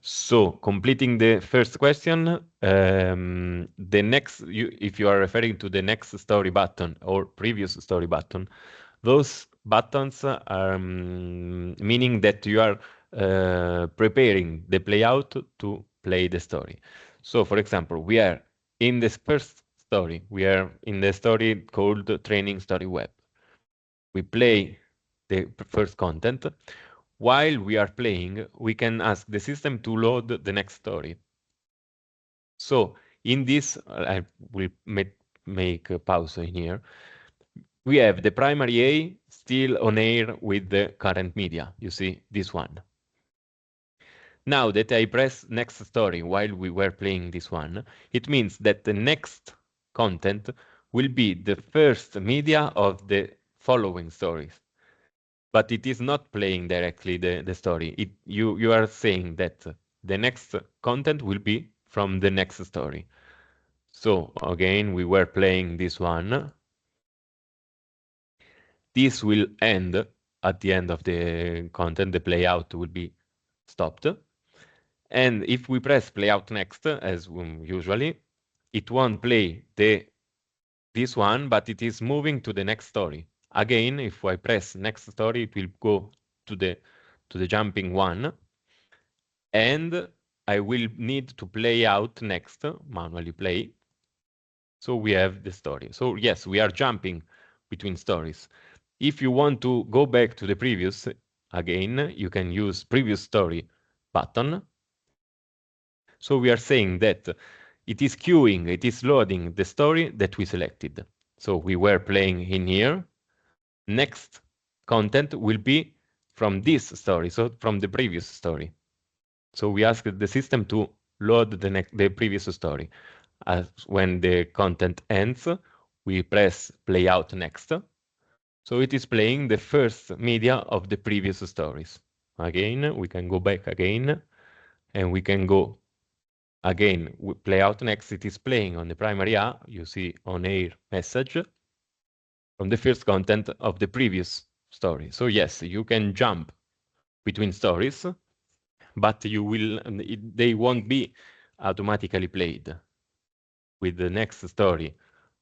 So, completing the first question, if you are referring to the next story button or previous story button, those buttons are meaning that you are preparing the playout to play the story. So, for example, we are in this first story, we are in the story called Training Story Web. We play the first content. While we are playing, we can ask the system to load the next story. So in this, I will make a pause in here. We have the primary A still on air with the current media. You see this one. Now that I press next story while we were playing this one, it means that the next content will be the first media of the following stories. But it is not playing directly the story. You are saying that the next content will be from the next story. So again, we were playing this one. This will end at the end of the content. The playout will be stopped. And if we press playout next, as usually, it won't play this one, but it is moving to the next story. Again, if I press next story, it will go to the jumping one, and I will need to play out next, manually play. So we have the story. So yes, we are jumping between stories. If you want to go back to the previous, again, you can use previous story button. So we are saying that it is queuing, it is loading the story that we selected. So we were playing in here. Next content will be from this story, so from the previous story. So we asked the system to load the previous story. As when the content ends, we press play out next. So it is playing the first media of the previous stories. Again, we can go back again, and we can go again, play out next. It is playing on the primary A, you see on air message, from the first content of the previous story. So yes, you can jump between stories, but they won't be automatically played. With the next story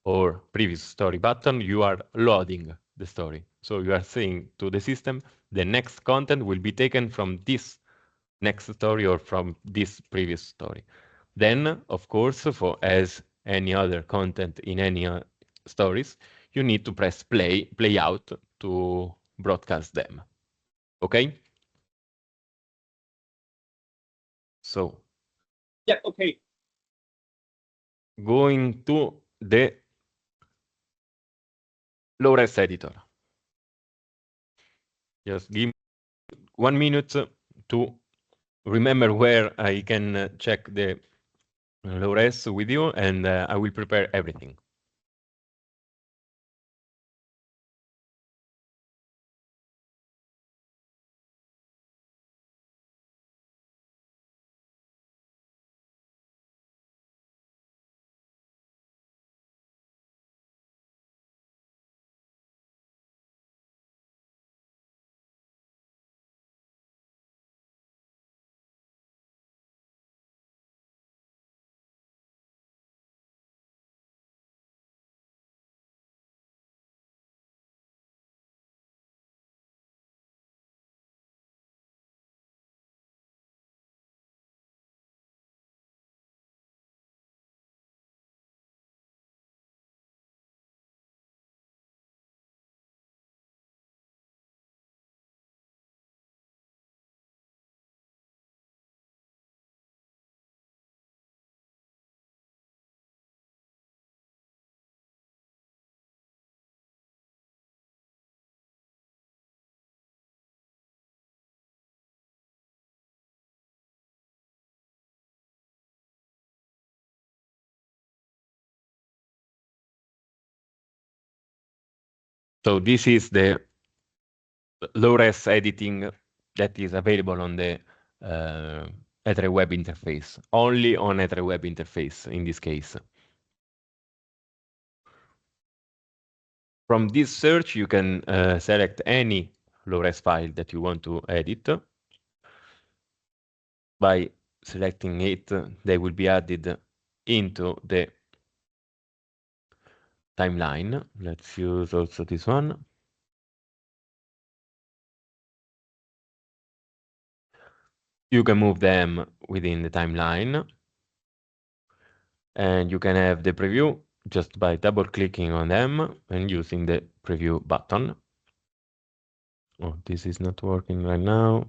or previous story button, you are loading the story. So you are saying to the system, the next content will be taken from this next story or from this previous story. Then, of course, as any other content in any stories, you need to press play out to broadcast them. Okay? So. Yeah, okay. Going to the low-res editor. Just give me 1 minute to remember where I can check the low-res with you, and I will prepare everything. So this is the low-res editing that is available on the Etere web interface, only on Etere web interface in this case. From this search, you can select any low-res file that you want to edit. By selecting it, they will be added into the timeline. Let's use also this one. You can move them within the timeline, and you can have the preview just by double-clicking on them and using the preview button. Oh, this is not working right now.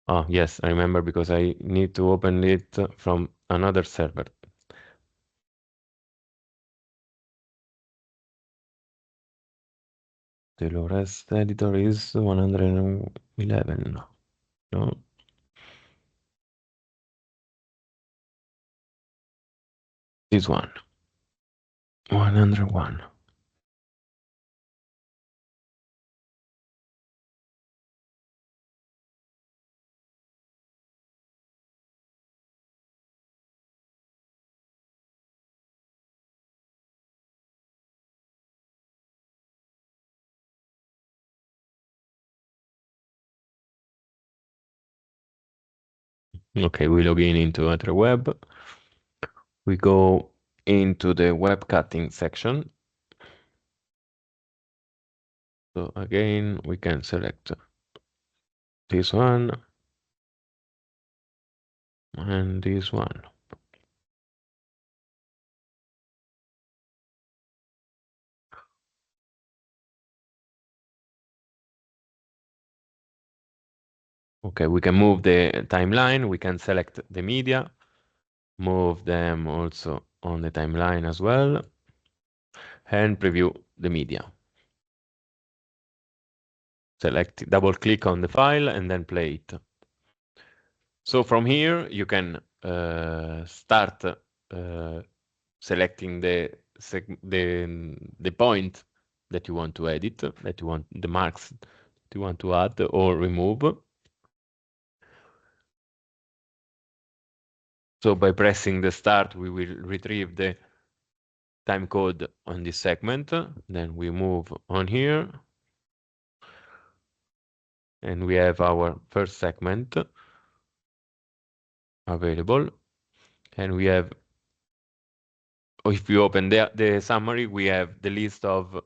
Oh, yes, I remember, because I need to open it from another server. The low-res editor is 111. No. This one. 101. Okay, we log in into Etere Web. We go into the web cutting section. So again, we can select this one and this one. Okay, we can move the timeline. We can select the media, move them also on the timeline as well, and preview the media. Select, double click on the file and then play it. So from here, you can start selecting the point that you want to edit, that you want the marks that you want to add or remove. So by pressing the start, we will retrieve the time code on this segment. Then we move on here. And we have our first segment available. And we have, if we open the summary, we have the list of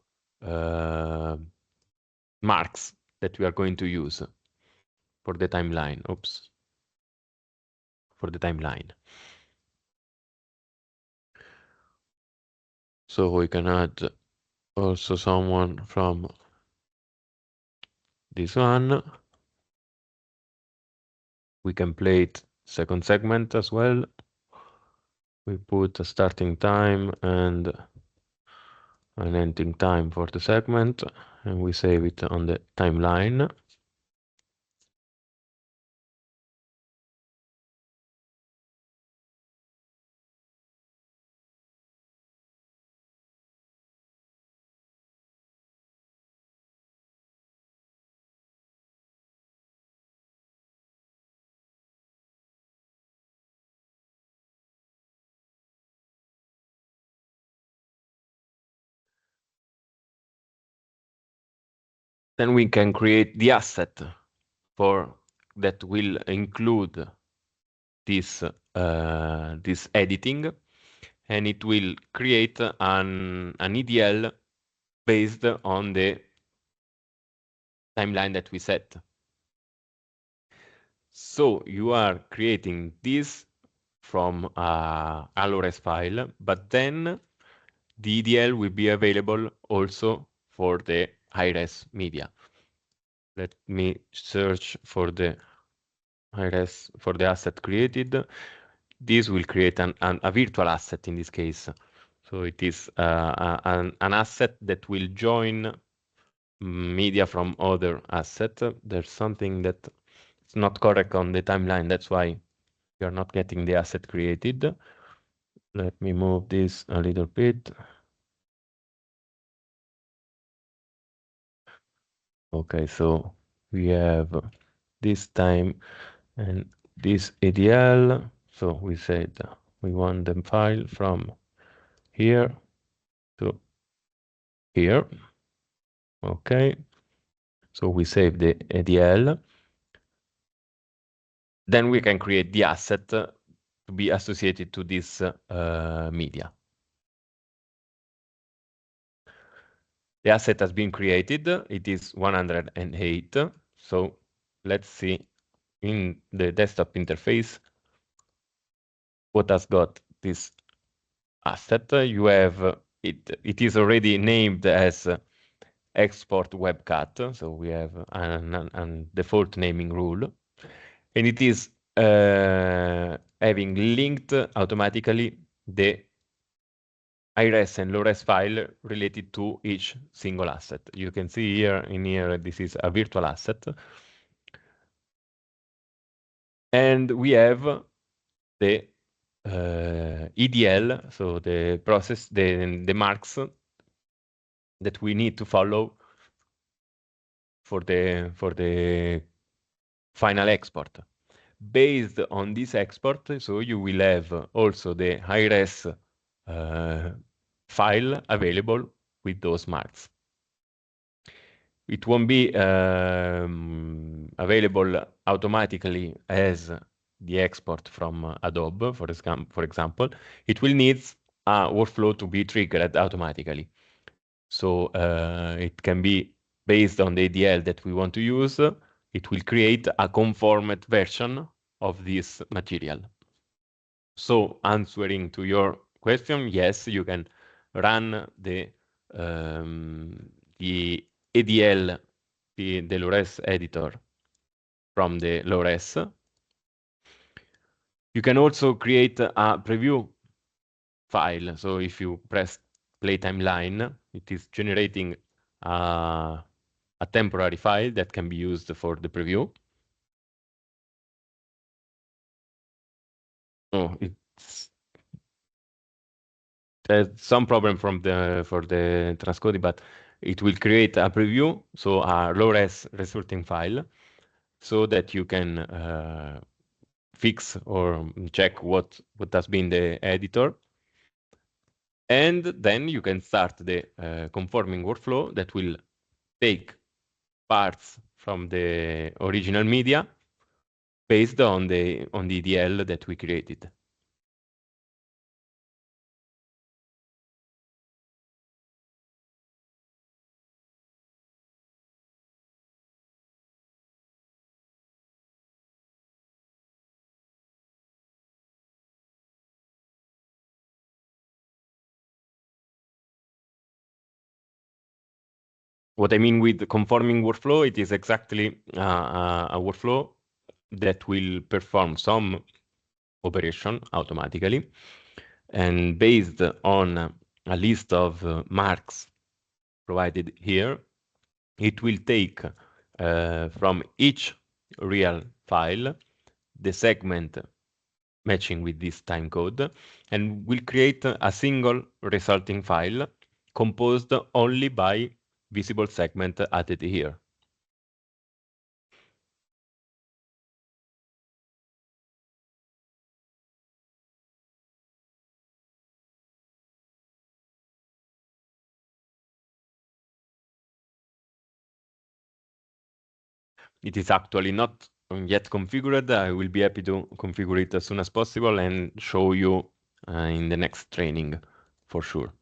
marks that we are going to use for the timeline. Oops. For the timeline. So we can add also someone from this one. We can play it second segment as well. We put a starting time and an ending time for the segment, and we save it on the timeline. Then we can create the asset for that will include this this editing, and it will create an EDL based on the timeline that we set. So you are creating this from a Alores file, but then the EDL will be available also for the high-res media. Let me search for the high-res for the asset created. This will create a virtual asset in this case. So it is an asset that will join media from other asset. There's something that is not correct on the timeline. That's why you're not getting the asset created. Let me move this a little bit. Okay, so we have this time and this ADL. So we said we want the file from here to here. Okay. So we save the ADL. Then we can create the asset to be associated to this media. The asset has been created. It is 108. So let's see in the desktop interface what has got this asset. You have it is already named as export webcat. So we have a default naming rule. And it is having linked automatically the high-res and low-res file related to each single asset. You can see here in here, this is a virtual asset. And we have the EDL, so the process, the marks that we need to follow for the final export. Based on this export, so you will have also the high-res file available with those marks. It won't be available automatically as the export from Adobe, for example. It will need a workflow to be triggered automatically. So it can be based on the ADL that we want to use. It will create a conformed version of this material. So answering to your question, yes, you can run the ADL, the low-res editor from the low-res. You can also create a preview file. So if you press play timeline, it is generating a temporary file that can be used for the preview. Oh, it's there's some problem for the transcoding, but it will create a preview, so a low-res resulting file, so that you can fix or check what has been the editor, and then you can start the conforming workflow that will take parts from the original media based on the EDL that we created. What I mean with the conforming workflow, it is exactly a workflow that will perform some operation automatically, and based on a list of marks provided here, it will take from each real file the segment matching with this time code, and will create a single resulting file composed only by visible segment added here. It is actually not yet configured. I will be happy to configure it as soon as possible and show you in the next training for sure.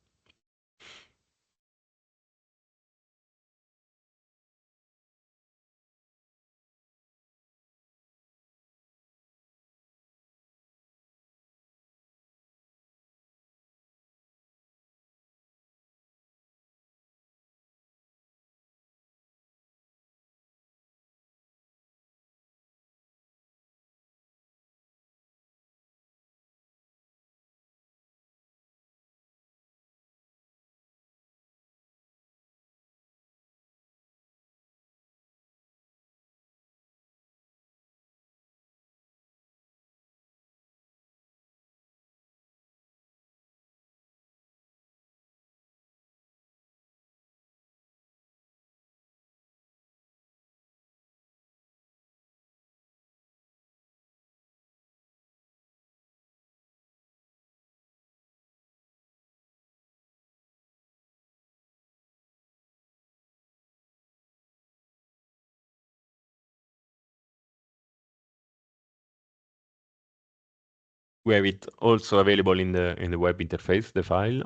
We have it also available in the web interface, the file.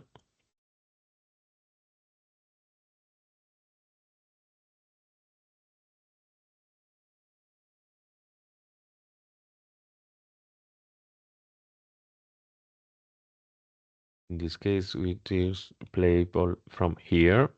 In this case, it is playable from here.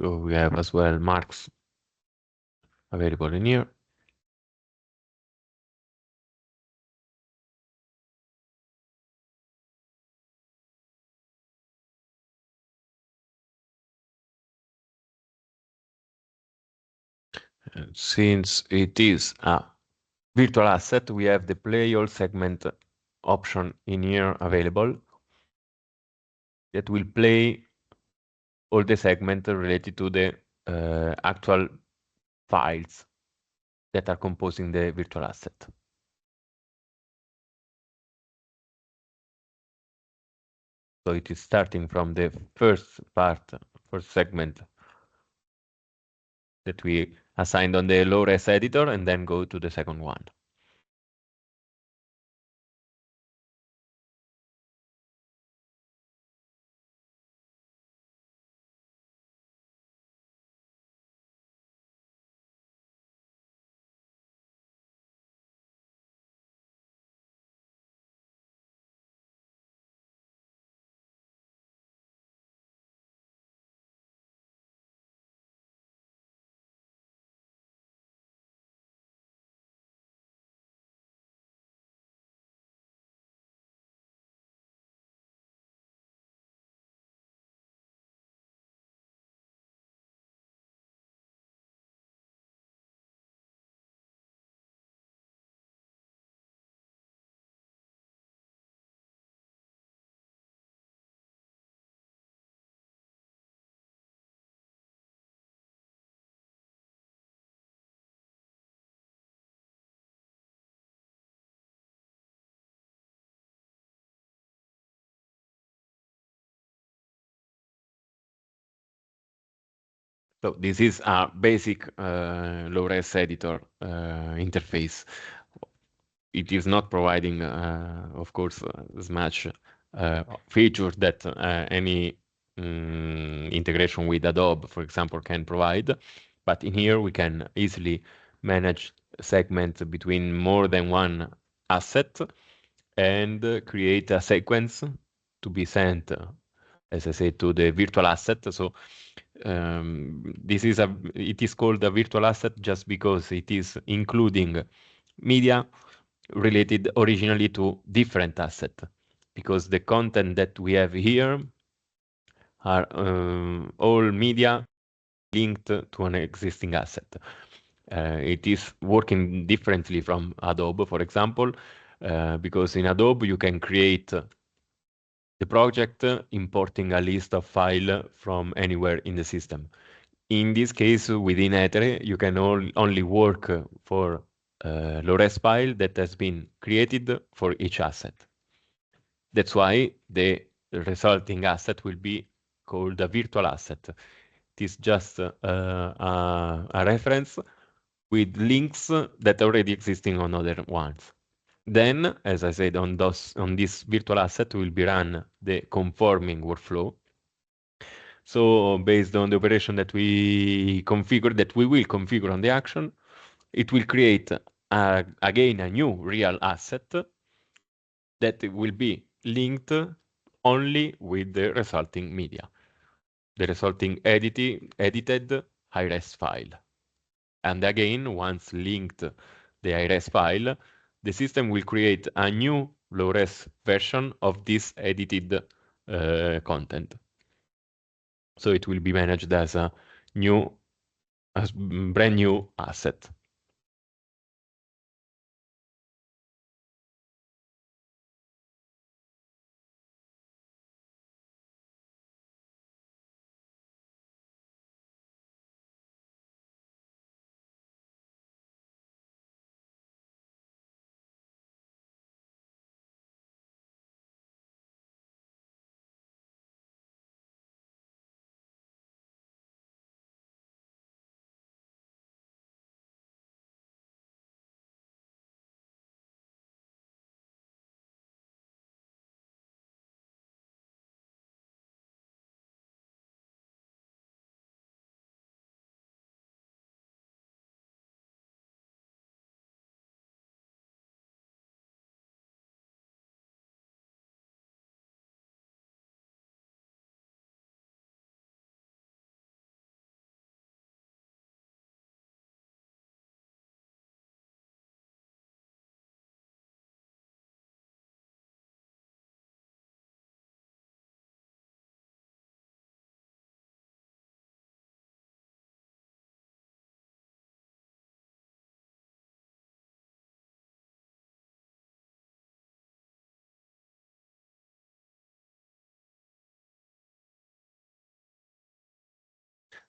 So we have as well marks available in here. Since it is a virtual asset, we have the play all segment option in here available that will play all the segments related to the actual files that are composing the virtual asset. So it is starting from the first segment that we assigned on the low-res editor, and then go to the second one. So this is a basic low-res editor interface. It is not providing, of course, as much features that any integration with Adobe, for example, can provide. But in here, we can easily manage segments between more than one asset and create a sequence to be sent, as I said, to the virtual asset. So it is called a virtual asset just because it is including media related originally to different asset, because the content that we have here are all media linked to an existing asset. It is working differently from Adobe, for example, because in Adobe you can create the project importing a list of file from anywhere in the system. In this case, within Etere, you can only work for low-res file that has been created for each asset. That's why the resulting asset will be called a virtual asset. It is just a reference with links that are already existing on other ones. Then, as I said, on this virtual asset will be run the conforming workflow. So based on the operation that we will configure on the action, it will create again a new real asset that will be linked only with the resulting media, the resulting edited high-res file. And again, once linked the high-res file, the system will create a new low-res version of this edited content. So it will be managed as a brand new asset.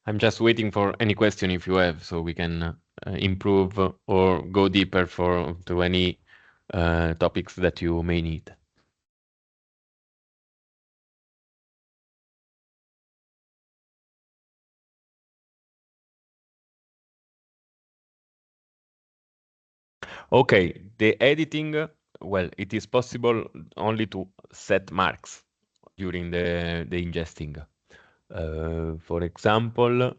I'm just waiting for any question if you have, so we can improve or go deeper to any topics that you may need. Okay, the editing, well, it is possible only to set marks during the ingesting. For example,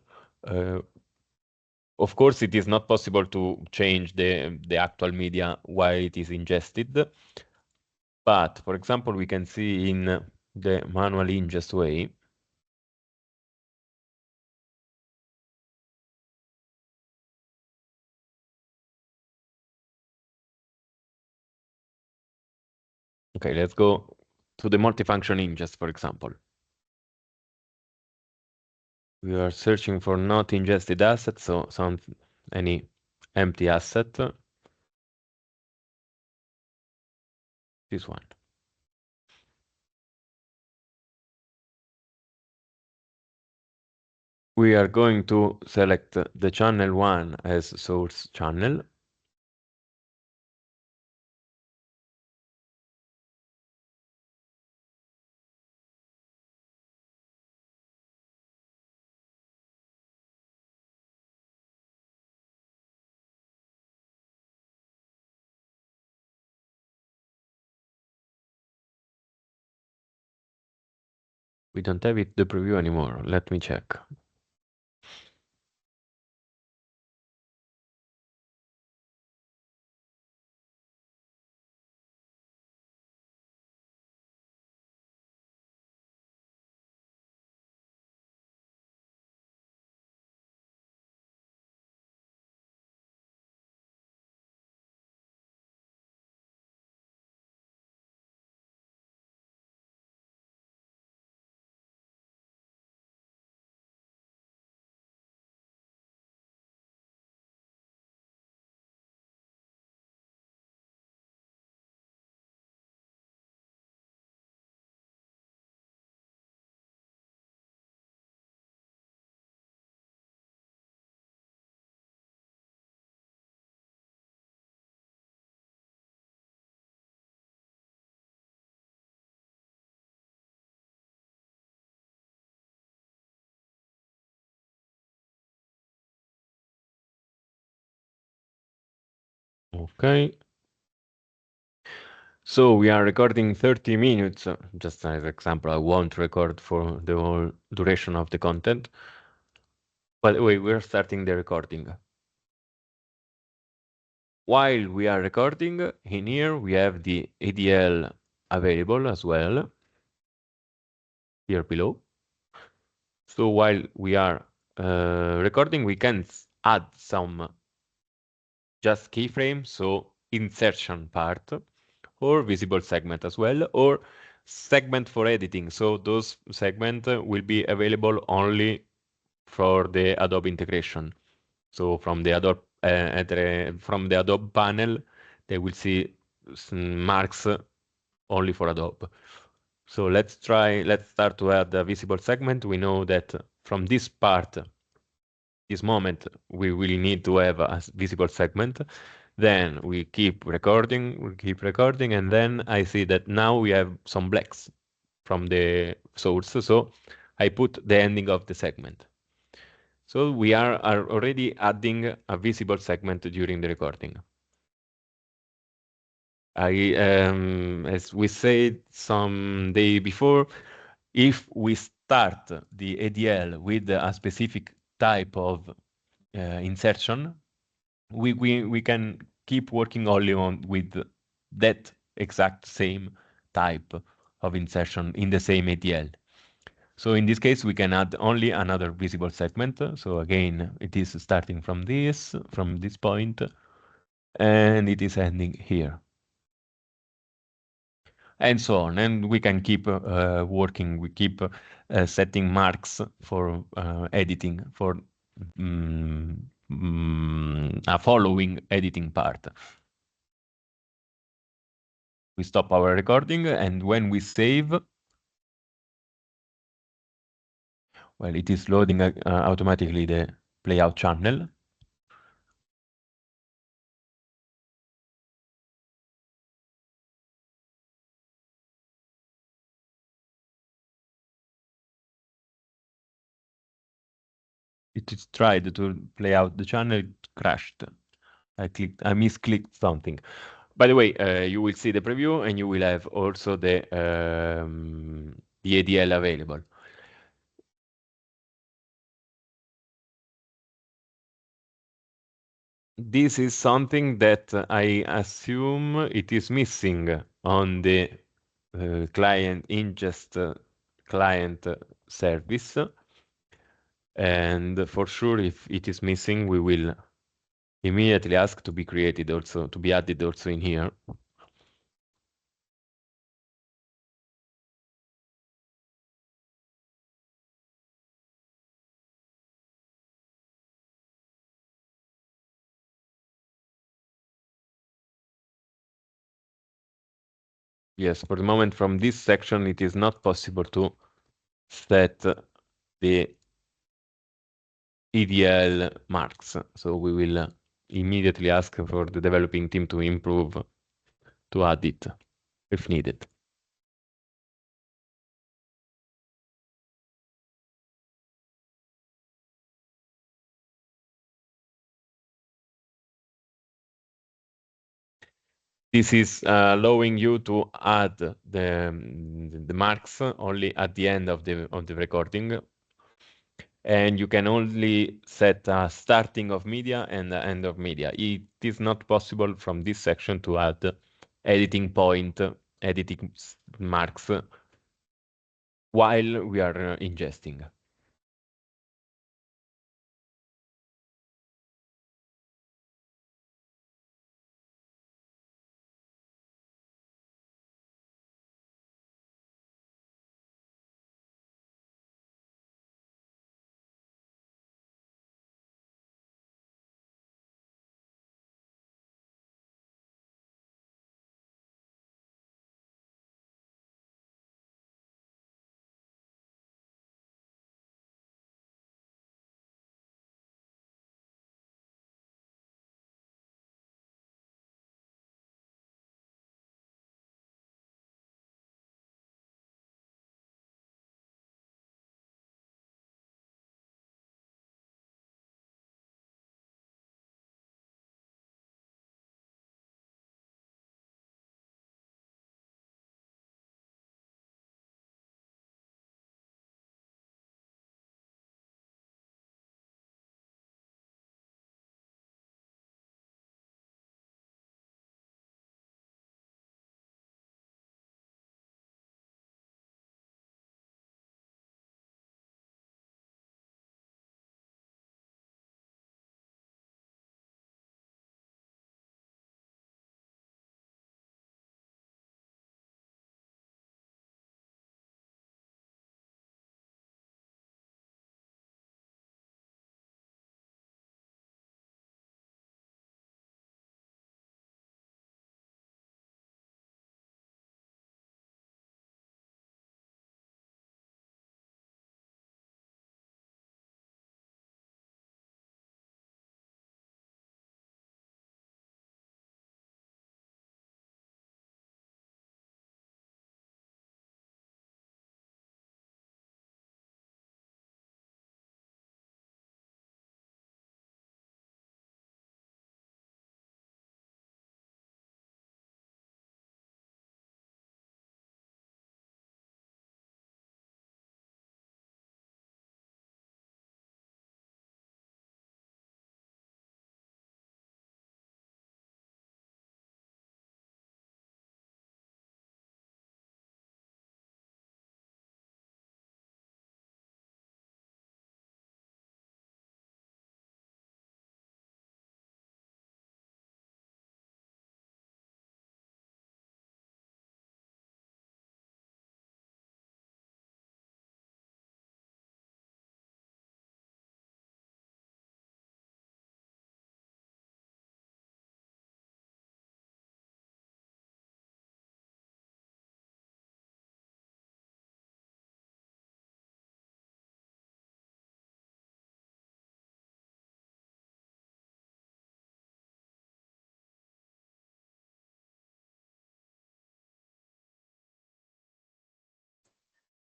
of course, it is not possible to change the actual media while it is ingested. But for example, we can see in the manual ingest way, okay, let's go to the multifunction ingest, for example. We are searching for not ingested assets, so any empty asset. This one. We are going to select the channel 1 as source channel. We don't have it the preview anymore. Let me check. Okay. So we are recording 30 minutes. Just as example, I won't record for the whole duration of the content. By the way, we're starting the recording. While we are recording, in here we have the ADL available as well, here below. So while we are recording, we can add some just keyframes, so insertion part, or visible segment as well, or segment for editing. So those segments will be available only for the Adobe integration. So from the Adobe panel, they will see marks only for Adobe. So let's start to add a visible segment. We know that from this part, this moment, we will need to have a visible segment. Then we keep recording, and then I see that now we have some blacks from the source. So I put the ending of the segment. So we are already adding a visible segment during the recording. As we said some day before, if we start the ADL with a specific type of insertion, we can keep working only on with that exact same type of insertion in the same ADL. So in this case, we can add only another visible segment. So again, it is starting from this point, and it is ending here. And so on. And we can keep working, we keep setting marks for editing, for a following editing part. We stop our recording, and when we save, well, it is loading automatically the Playout channel. It is tried to play out the channel, it crashed. I misclicked something. By the way, you will see the preview, and you will have also the ADL available. This is something that I assume it is missing on the client ingest client service. And for sure, if it is missing, we will immediately ask to be created also, to be added also in here. Yes, for the moment, from this section, it is not possible to set the EDL marks. So we will immediately ask for the developing team to improve, to add it if needed. This is allowing you to add the marks only at the end of the recording, and you can only set a starting of media and the end of media. It is not possible from this section to add editing point, editing marks while we are ingesting.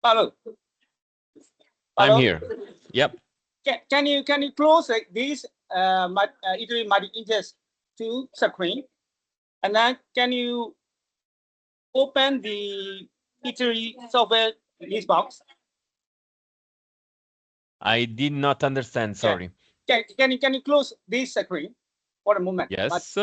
Hello. I'm here. Yep. Can you close this Etere Ingest 2 screen, and then can you open the Etere software list box? I did not understand. Sorry. Can you close this screen for a moment? Yes.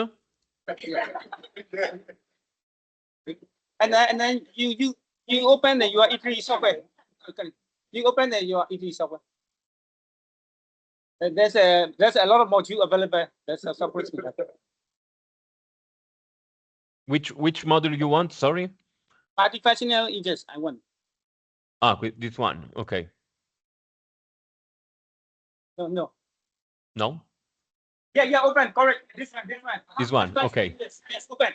And then you open your Etere software. Okay. You open your Etere software. There's a lot of modules available. There's a software. Which module you want? Sorry. Multifunctional ingest. I want. This one. Okay. No. No. Yeah. Open. Correct. This one. This one. Okay. Yes. Open.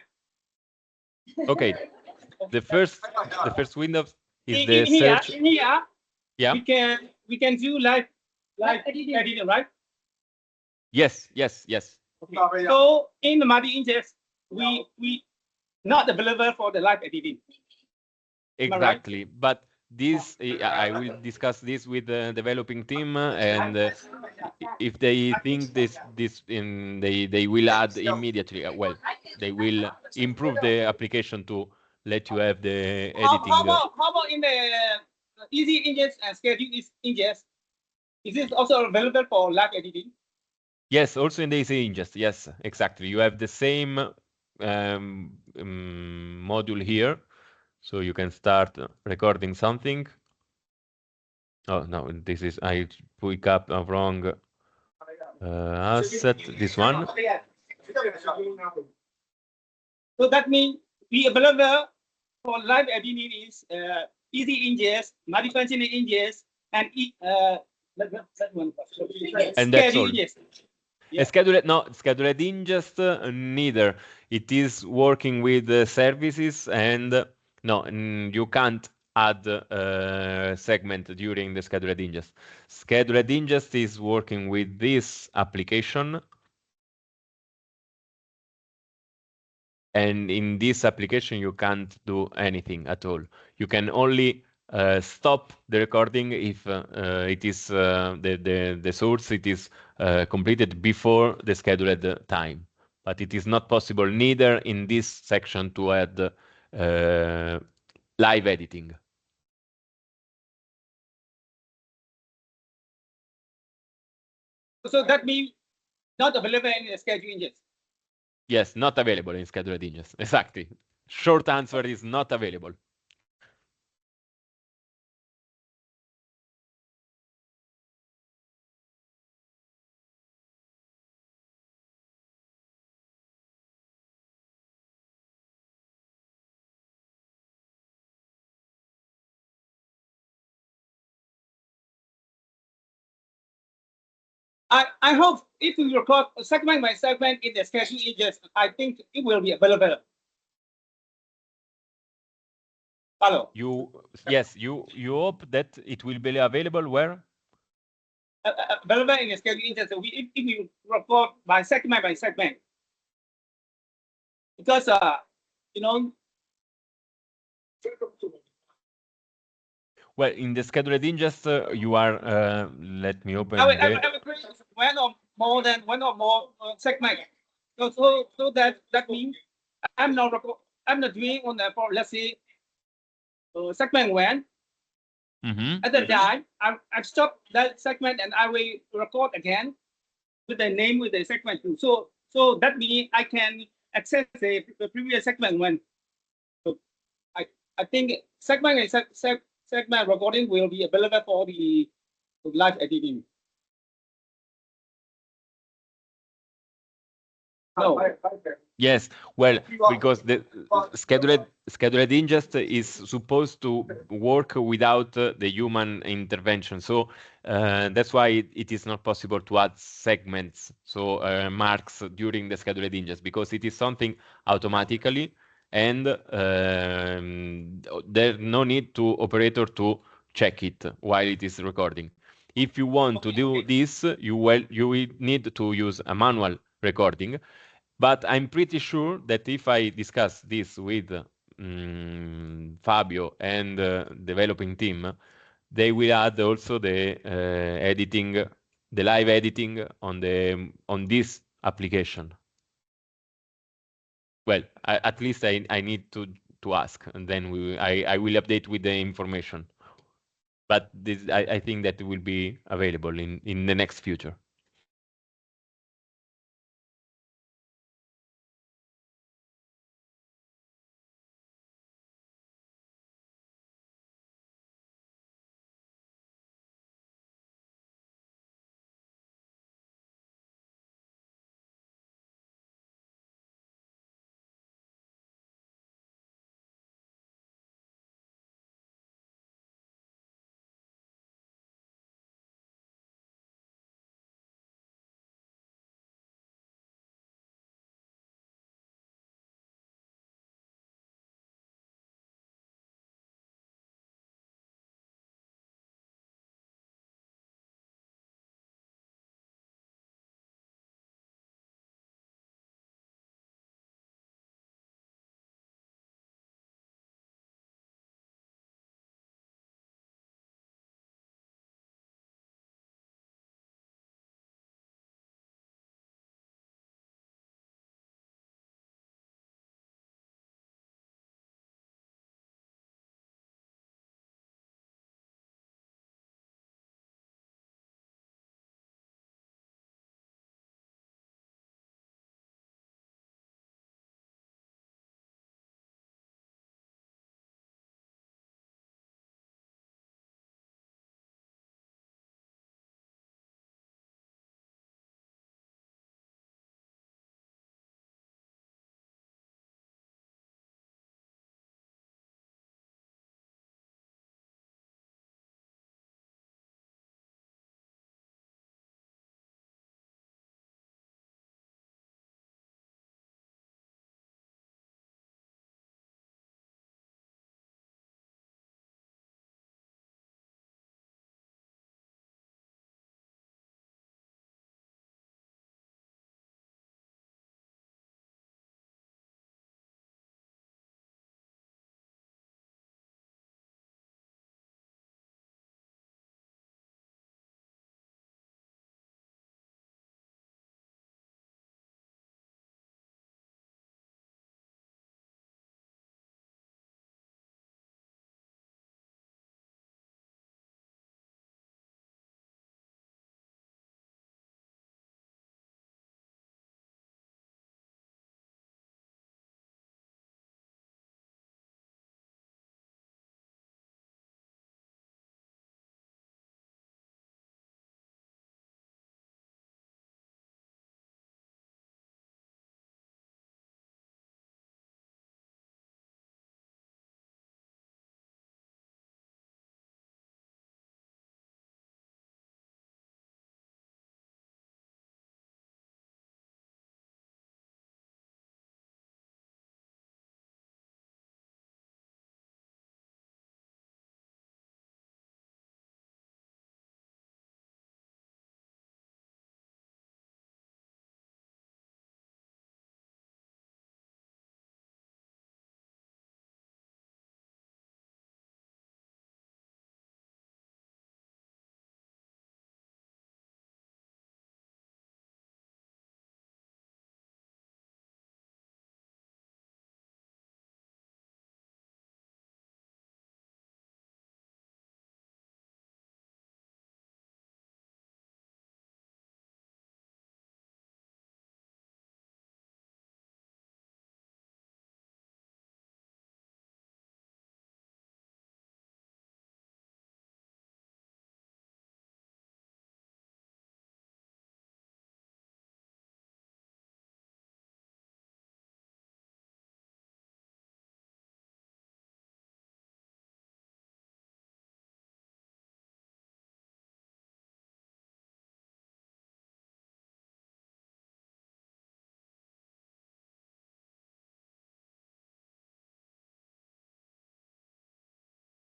Okay. The first window is the here, search. In here. Yeah. We can do live editing, right? Yes. Okay. So in the multi ingest, we not available for the live editing. Exactly. Right? But this I will discuss this with the developing team, and if they think they will add immediately. Well, they will improve the application to let you have the editing. How about in the easy ingest and schedule is ingest? Is this also available for live editing? Yes, also in the easy ingest. Yes, exactly. You have the same module here, so you can start recording something. Oh no, this is I pick up a wrong asset. This one. So that means the available for live editing is easy ingest, multifunctional ingest, and that one. And that's all. Ingest. Yeah. Scheduled ingest, neither. It is working with services, and no, you can't add segment during the scheduled ingest. Scheduled ingest is working with this application, and in this application you can't do anything at all. You can only stop the recording if it is the source it is completed before the scheduled time. But it is not possible neither in this section to add live editing. So that means not available in schedule ingest. Yes, not available in scheduled ingest. Exactly. Short answer is not available. I hope if we record segment by segment in the schedule ingest, I think it will be available. Hello. You hope that it will be available where? Available in the schedule ingest. So if you record by segment, because you know. Well, in the scheduled ingest, you are. Let me open. One or more than one or more segment. So that means I'm not doing on the for let's say segment one. At the time, I stop that segment and I will record again with the name with the segment two. So that means I can access the previous segment one. So I think segment and segment recording will be available for the live editing. No. Yes, well, because the scheduled ingest is supposed to work without the human intervention. So that's why it is not possible to add segments, so marks during the scheduled ingest, because it is something automatically, and there's no need to operator to check it while it is recording. If you want to do this, you will need to use a manual recording. But I'm pretty sure that if I discuss this with Fabio and developing team, they will add also the editing, the live editing on this application. Well, at least I need to ask, and then I will update with the information. But this I think that will be available in the next future.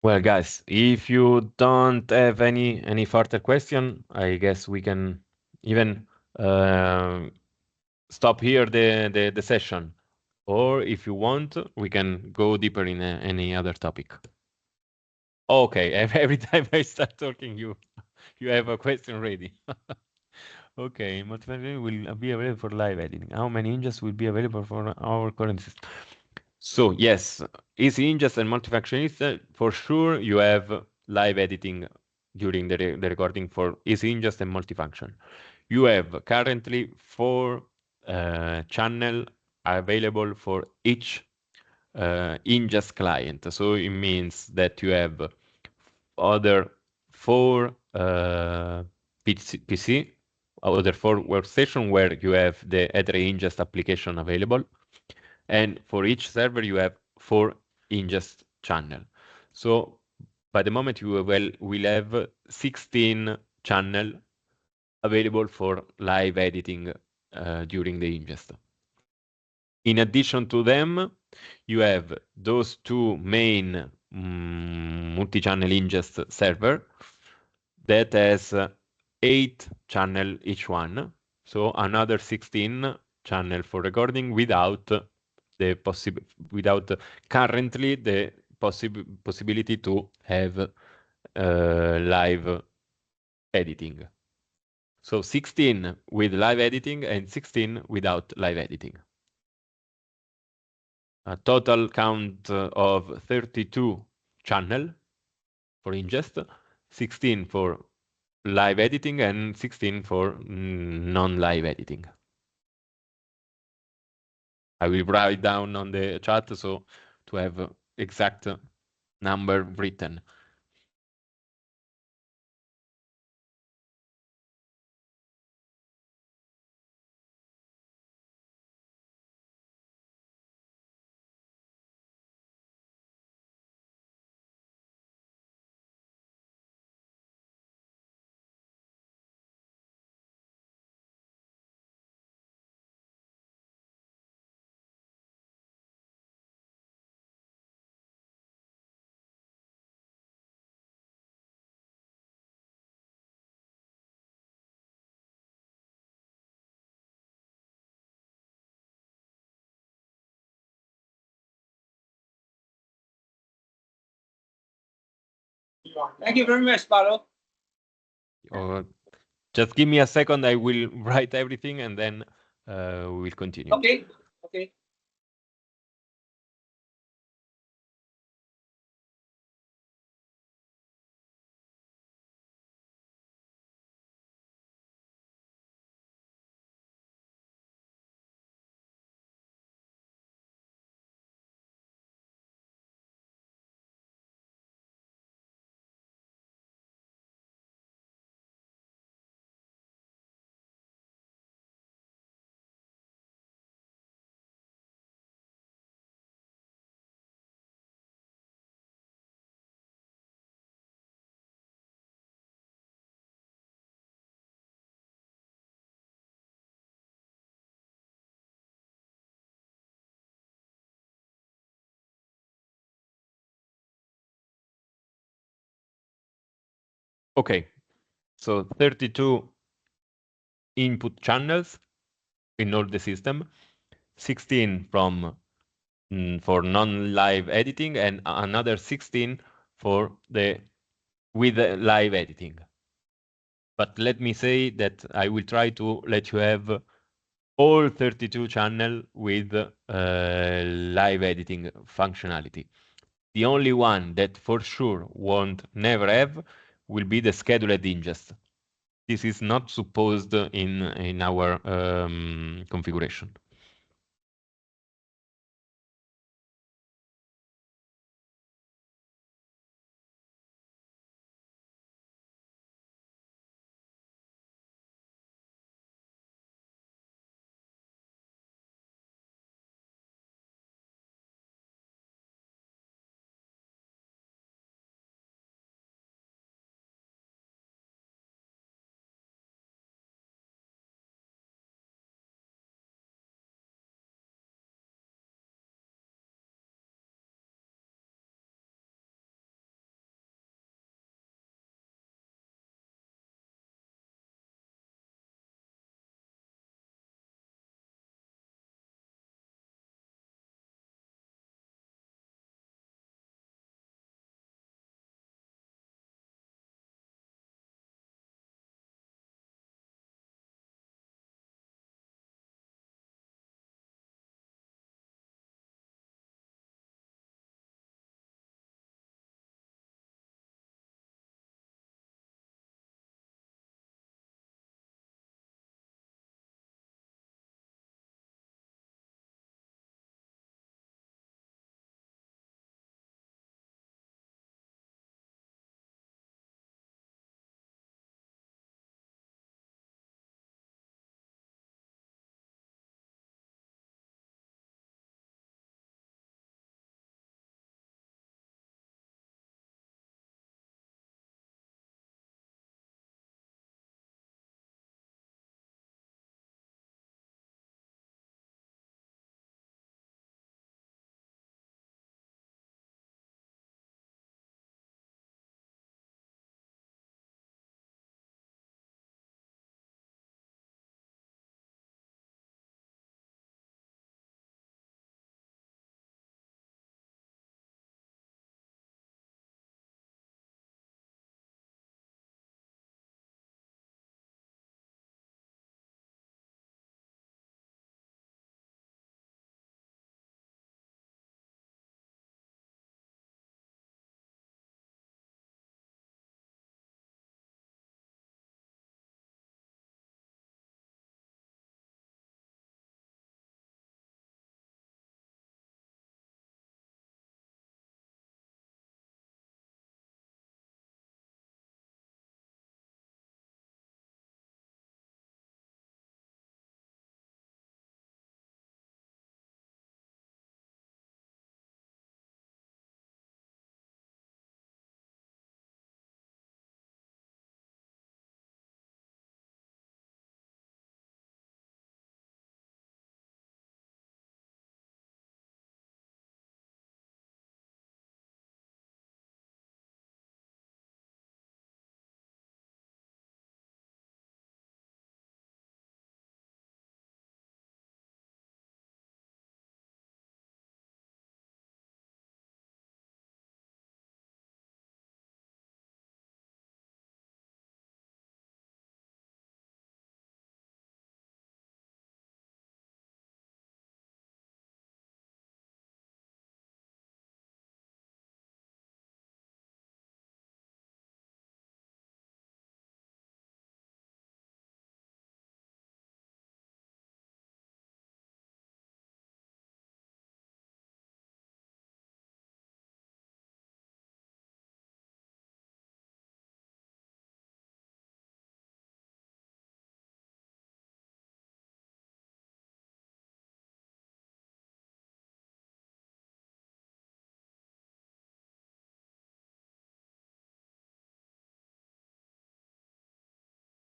Well, guys, if you don't have any further question, I guess we can even uh, stop here the session. Or if you want, we can go deeper in any other topic. Okay, every time I start talking, you have a question ready. Okay, multiplayer will be available for live editing. How many ingests will be available for our current system? So yes, easy ingest and multifunctionalist, for sure you have live editing during the recording for easy ingest and multifunction. You have currently 4 channel available for each ingest client. So it means that you have other 4 PC, other 4 workstation where you have the Etere ingest application available. And for each server, you have 4 ingest channel. So by the moment you will have 16 channel available for live editing during the ingest. In addition to them, you have those 2 main multi-channel ingest server that has 8 channel each one. So another 16 channel for recording without currently the possibility to have live editing. So 16 with live editing and 16 without live editing. A total count of 32 channel for ingest, 16 for live editing and 16 for non-live editing. I will write down on the chat so to have exact number written. Thank you very much, Paolo. Or just give me a second, I will write everything and then we will continue. Okay. Okay. Okay, so 32 input channels in all the system, 16 from for non-live editing and another 16 for the with the live editing. But let me say that I will try to let you have all 32 channel with live editing functionality. The only one that for sure won't never have will be the scheduled ingest. This is not supposed in our configuration.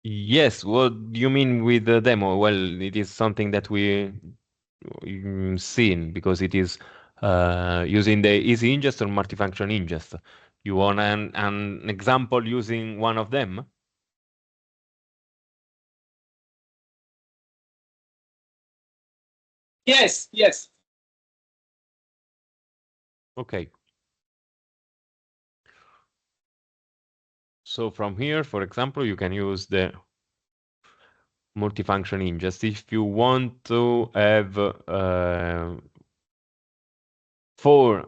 Yes, what do you mean with the demo? Well, it is something that we seen because it is using the easy ingest or multifunction ingest. You want an example using one of them? Yes, yes. Okay. So from here, for example, you can use the multifunction ingest if you want to have 4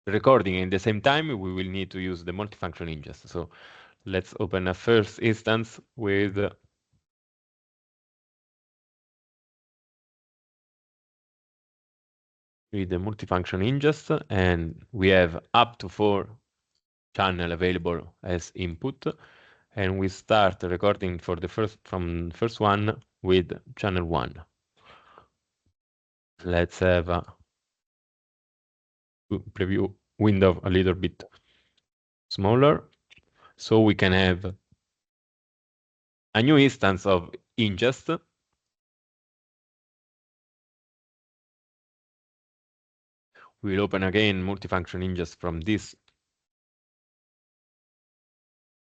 recording in the same time, we will need to use the multifunction ingest. So let's open a first instance with the multifunction ingest, and we have up to 4 channel available as input, and we start recording for the first one with channel 1. Let's have a preview window a little bit smaller, so we can have a new instance of ingest. We'll open again multifunction ingest from this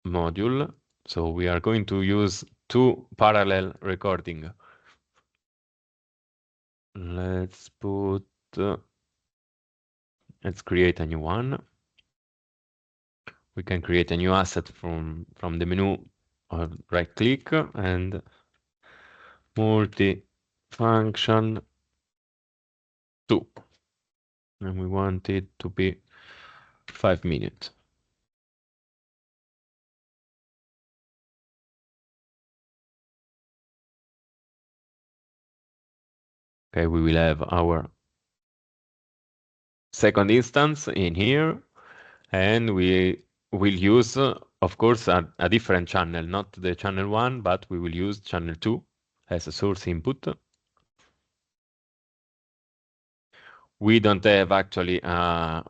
module. So we are going to use 2 parallel recording. Let's create a new one. We can create a new asset from the menu, or right click and multifunction 2. And we want it to be 5 minutes. Okay, we will have our second instance in here, and we will use, of course, a different channel, not the channel 1, but we will use channel 2 as a source input. We don't have actually a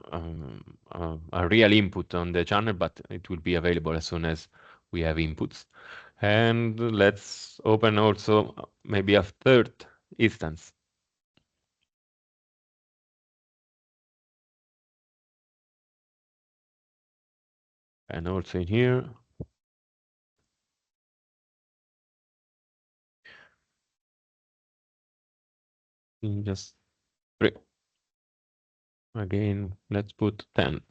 real input on the channel, but it will be available as soon as we have inputs. And let's open also maybe a third instance. And also in here, just 3. Again, let's put 10.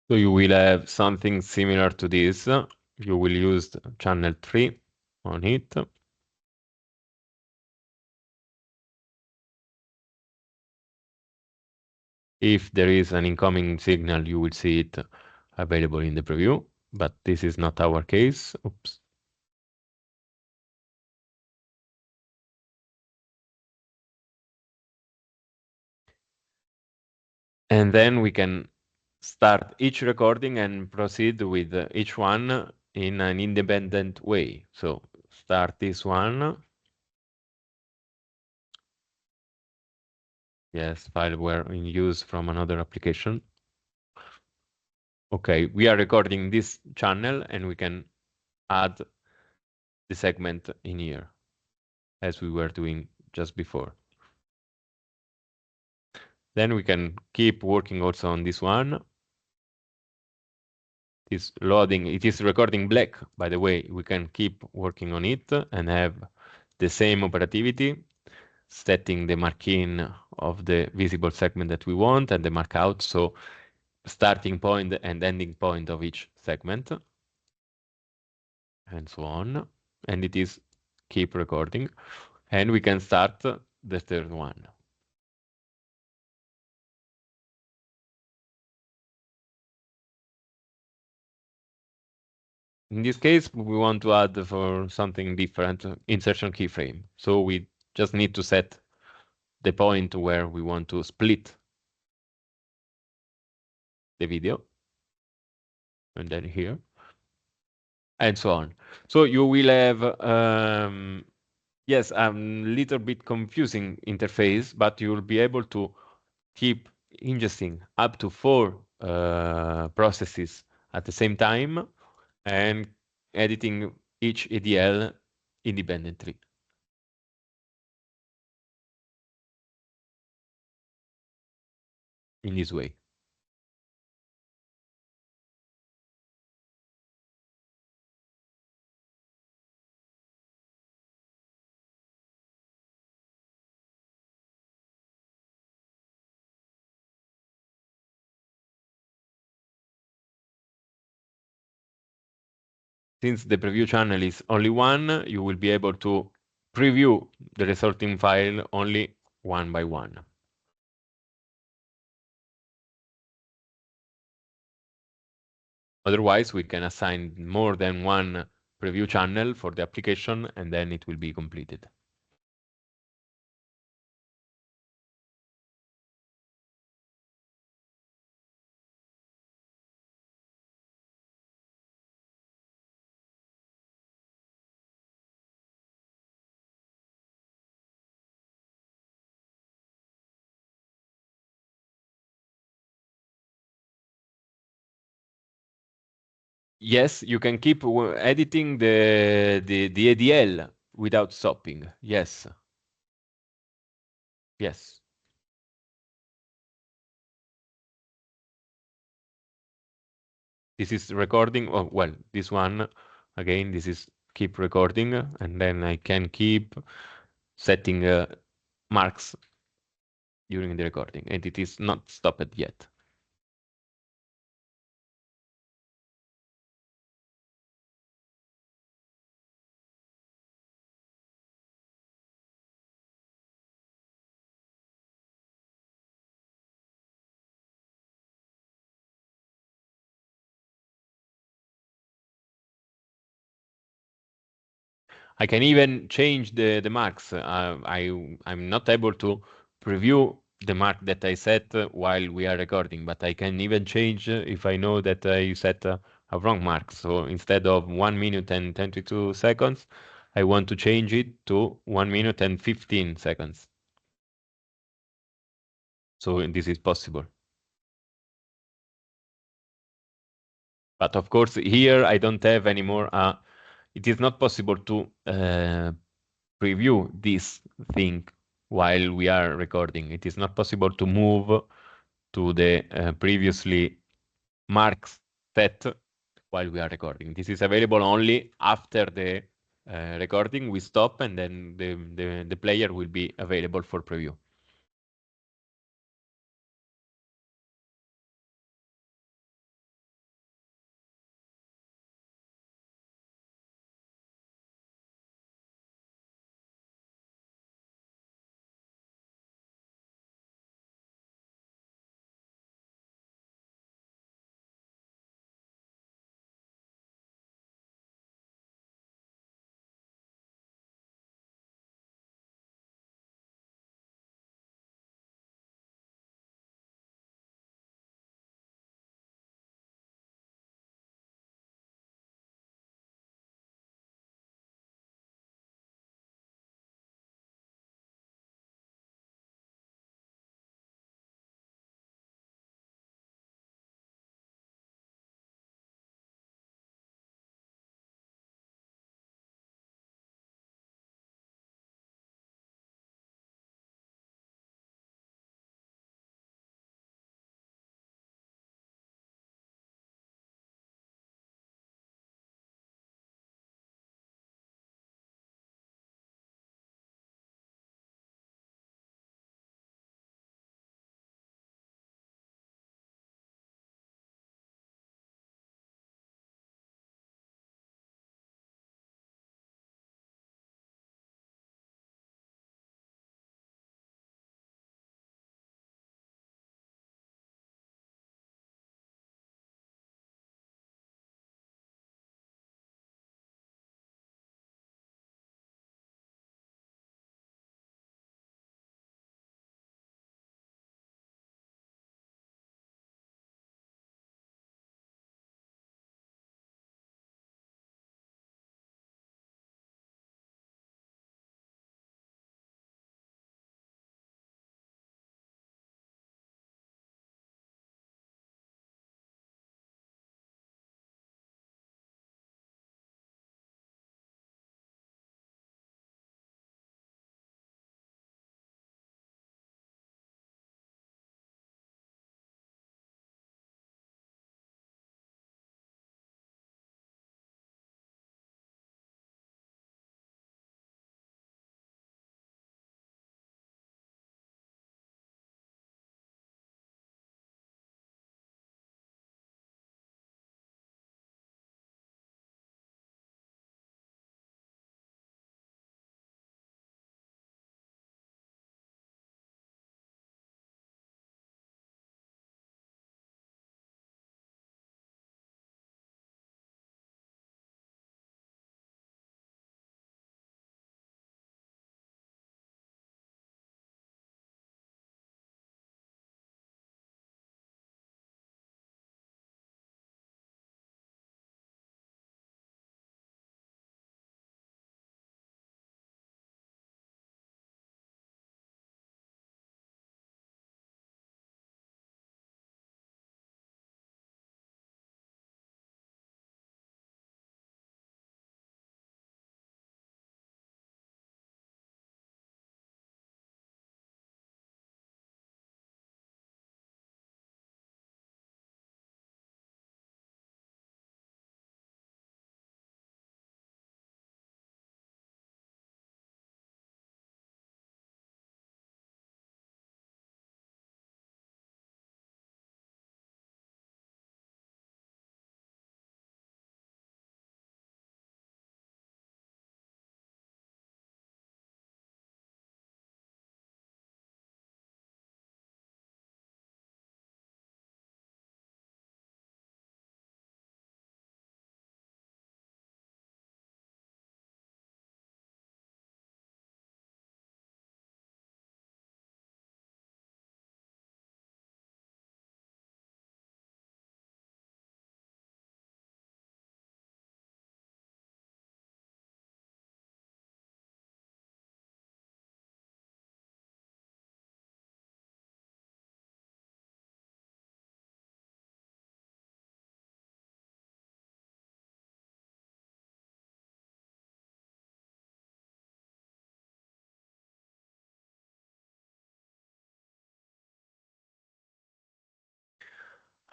So you will have something similar to this. You will use channel 3 on it. If there is an incoming signal, you will see it available in the preview, but this is not our case. Oops. And then we can start each recording and proceed with each one in an independent way. So start this one. Yes, file were in use from another application. Okay, we are recording this channel and we can add the segment in here as we were doing just before. Then we can keep working also on this one. It's loading, it is recording black, by the way. We can keep working on it and have the same operativity, setting the mark-in of the visible segment that we want and the mark-out, so starting point and ending point of each segment, and so on. And it is keep recording. And we can start the third one. In this case, we want to add for something different, insertion keyframe. So we just need to set the point where we want to split the video, and then here, and so on. So you will have Yes, a little bit confusing interface, but you will be able to keep ingesting up to 4 processes at the same time and editing each ADL independently in this way. Since the preview channel is only one, you will be able to preview the resulting file only one by one. Otherwise, we can assign more than one preview channel for the application, and then it will be completed. Yes, you can keep editing the ADL without stopping. Yes. Yes. This is recording. Oh, well, this one, again, this is keep recording, and then I can keep setting marks during the recording, and it is not stopped yet. I can even change the marks. I'm not able to preview the mark that I set while we are recording, but I can even change if I know that I set a wrong mark. So instead of 1 minute and 22 seconds, I want to change it to 1 minute and 15 seconds. So this is possible. But of course, here I don't have anymore. It is not possible to preview this thing while we are recording. It is not possible to move to the previously marks set while we are recording. This is available only after the recording. We stop, and then the player will be available for preview.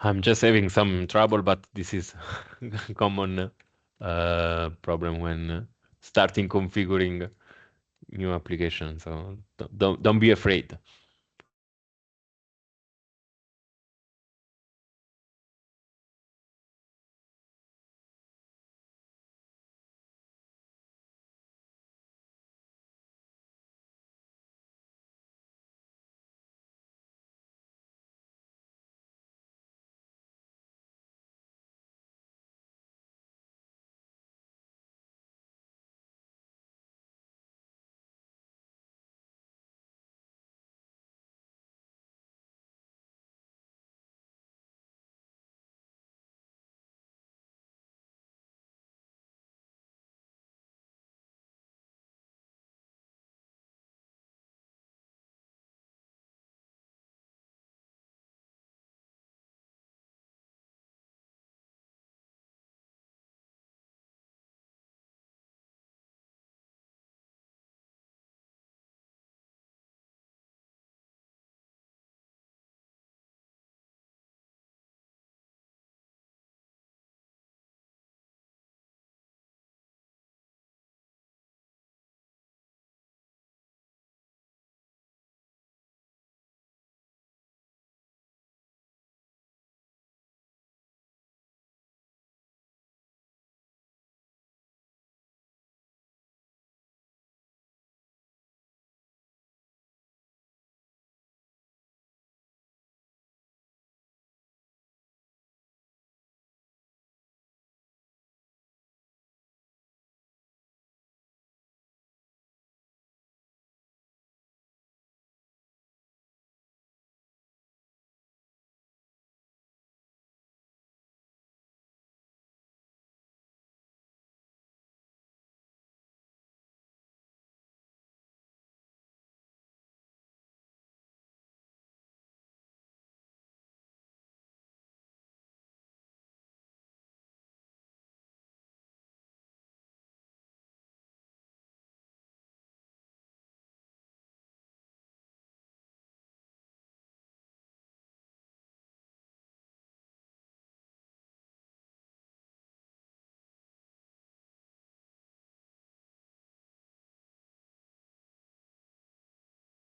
I'm just having some trouble, but this is common problem when starting configuring new applications. So don't be afraid.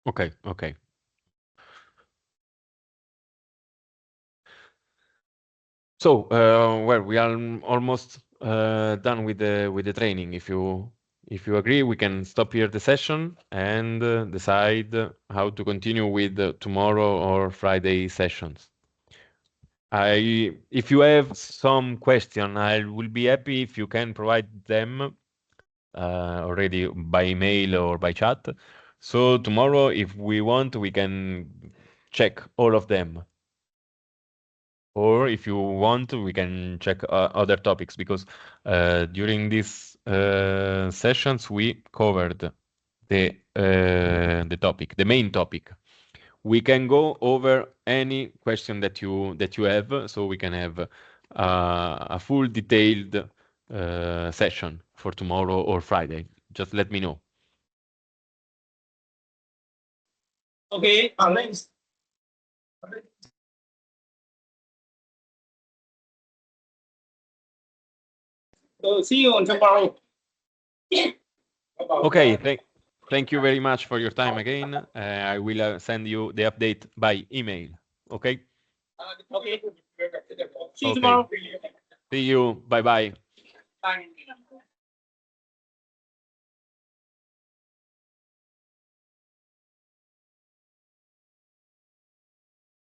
Okay, okay. So, well, we are almost done with the training. If you agree, we can stop here the session and decide how to continue with tomorrow or Friday sessions. If you have some question, I will be happy if you can provide them already by email or by chat. So tomorrow, if we want, we can check all of them. Or if you want, we can check other topics because during these sessions we covered the topic, the main topic. We can go over any question that you have, so we can have a full detailed session for tomorrow or Friday. Just let me know. Okay, thanks. See you on tomorrow. Okay, thank you very much for your time again. I will send you the update by email. Okay? Okay. See you Okay. tomorrow. See you. Bye bye. Bye.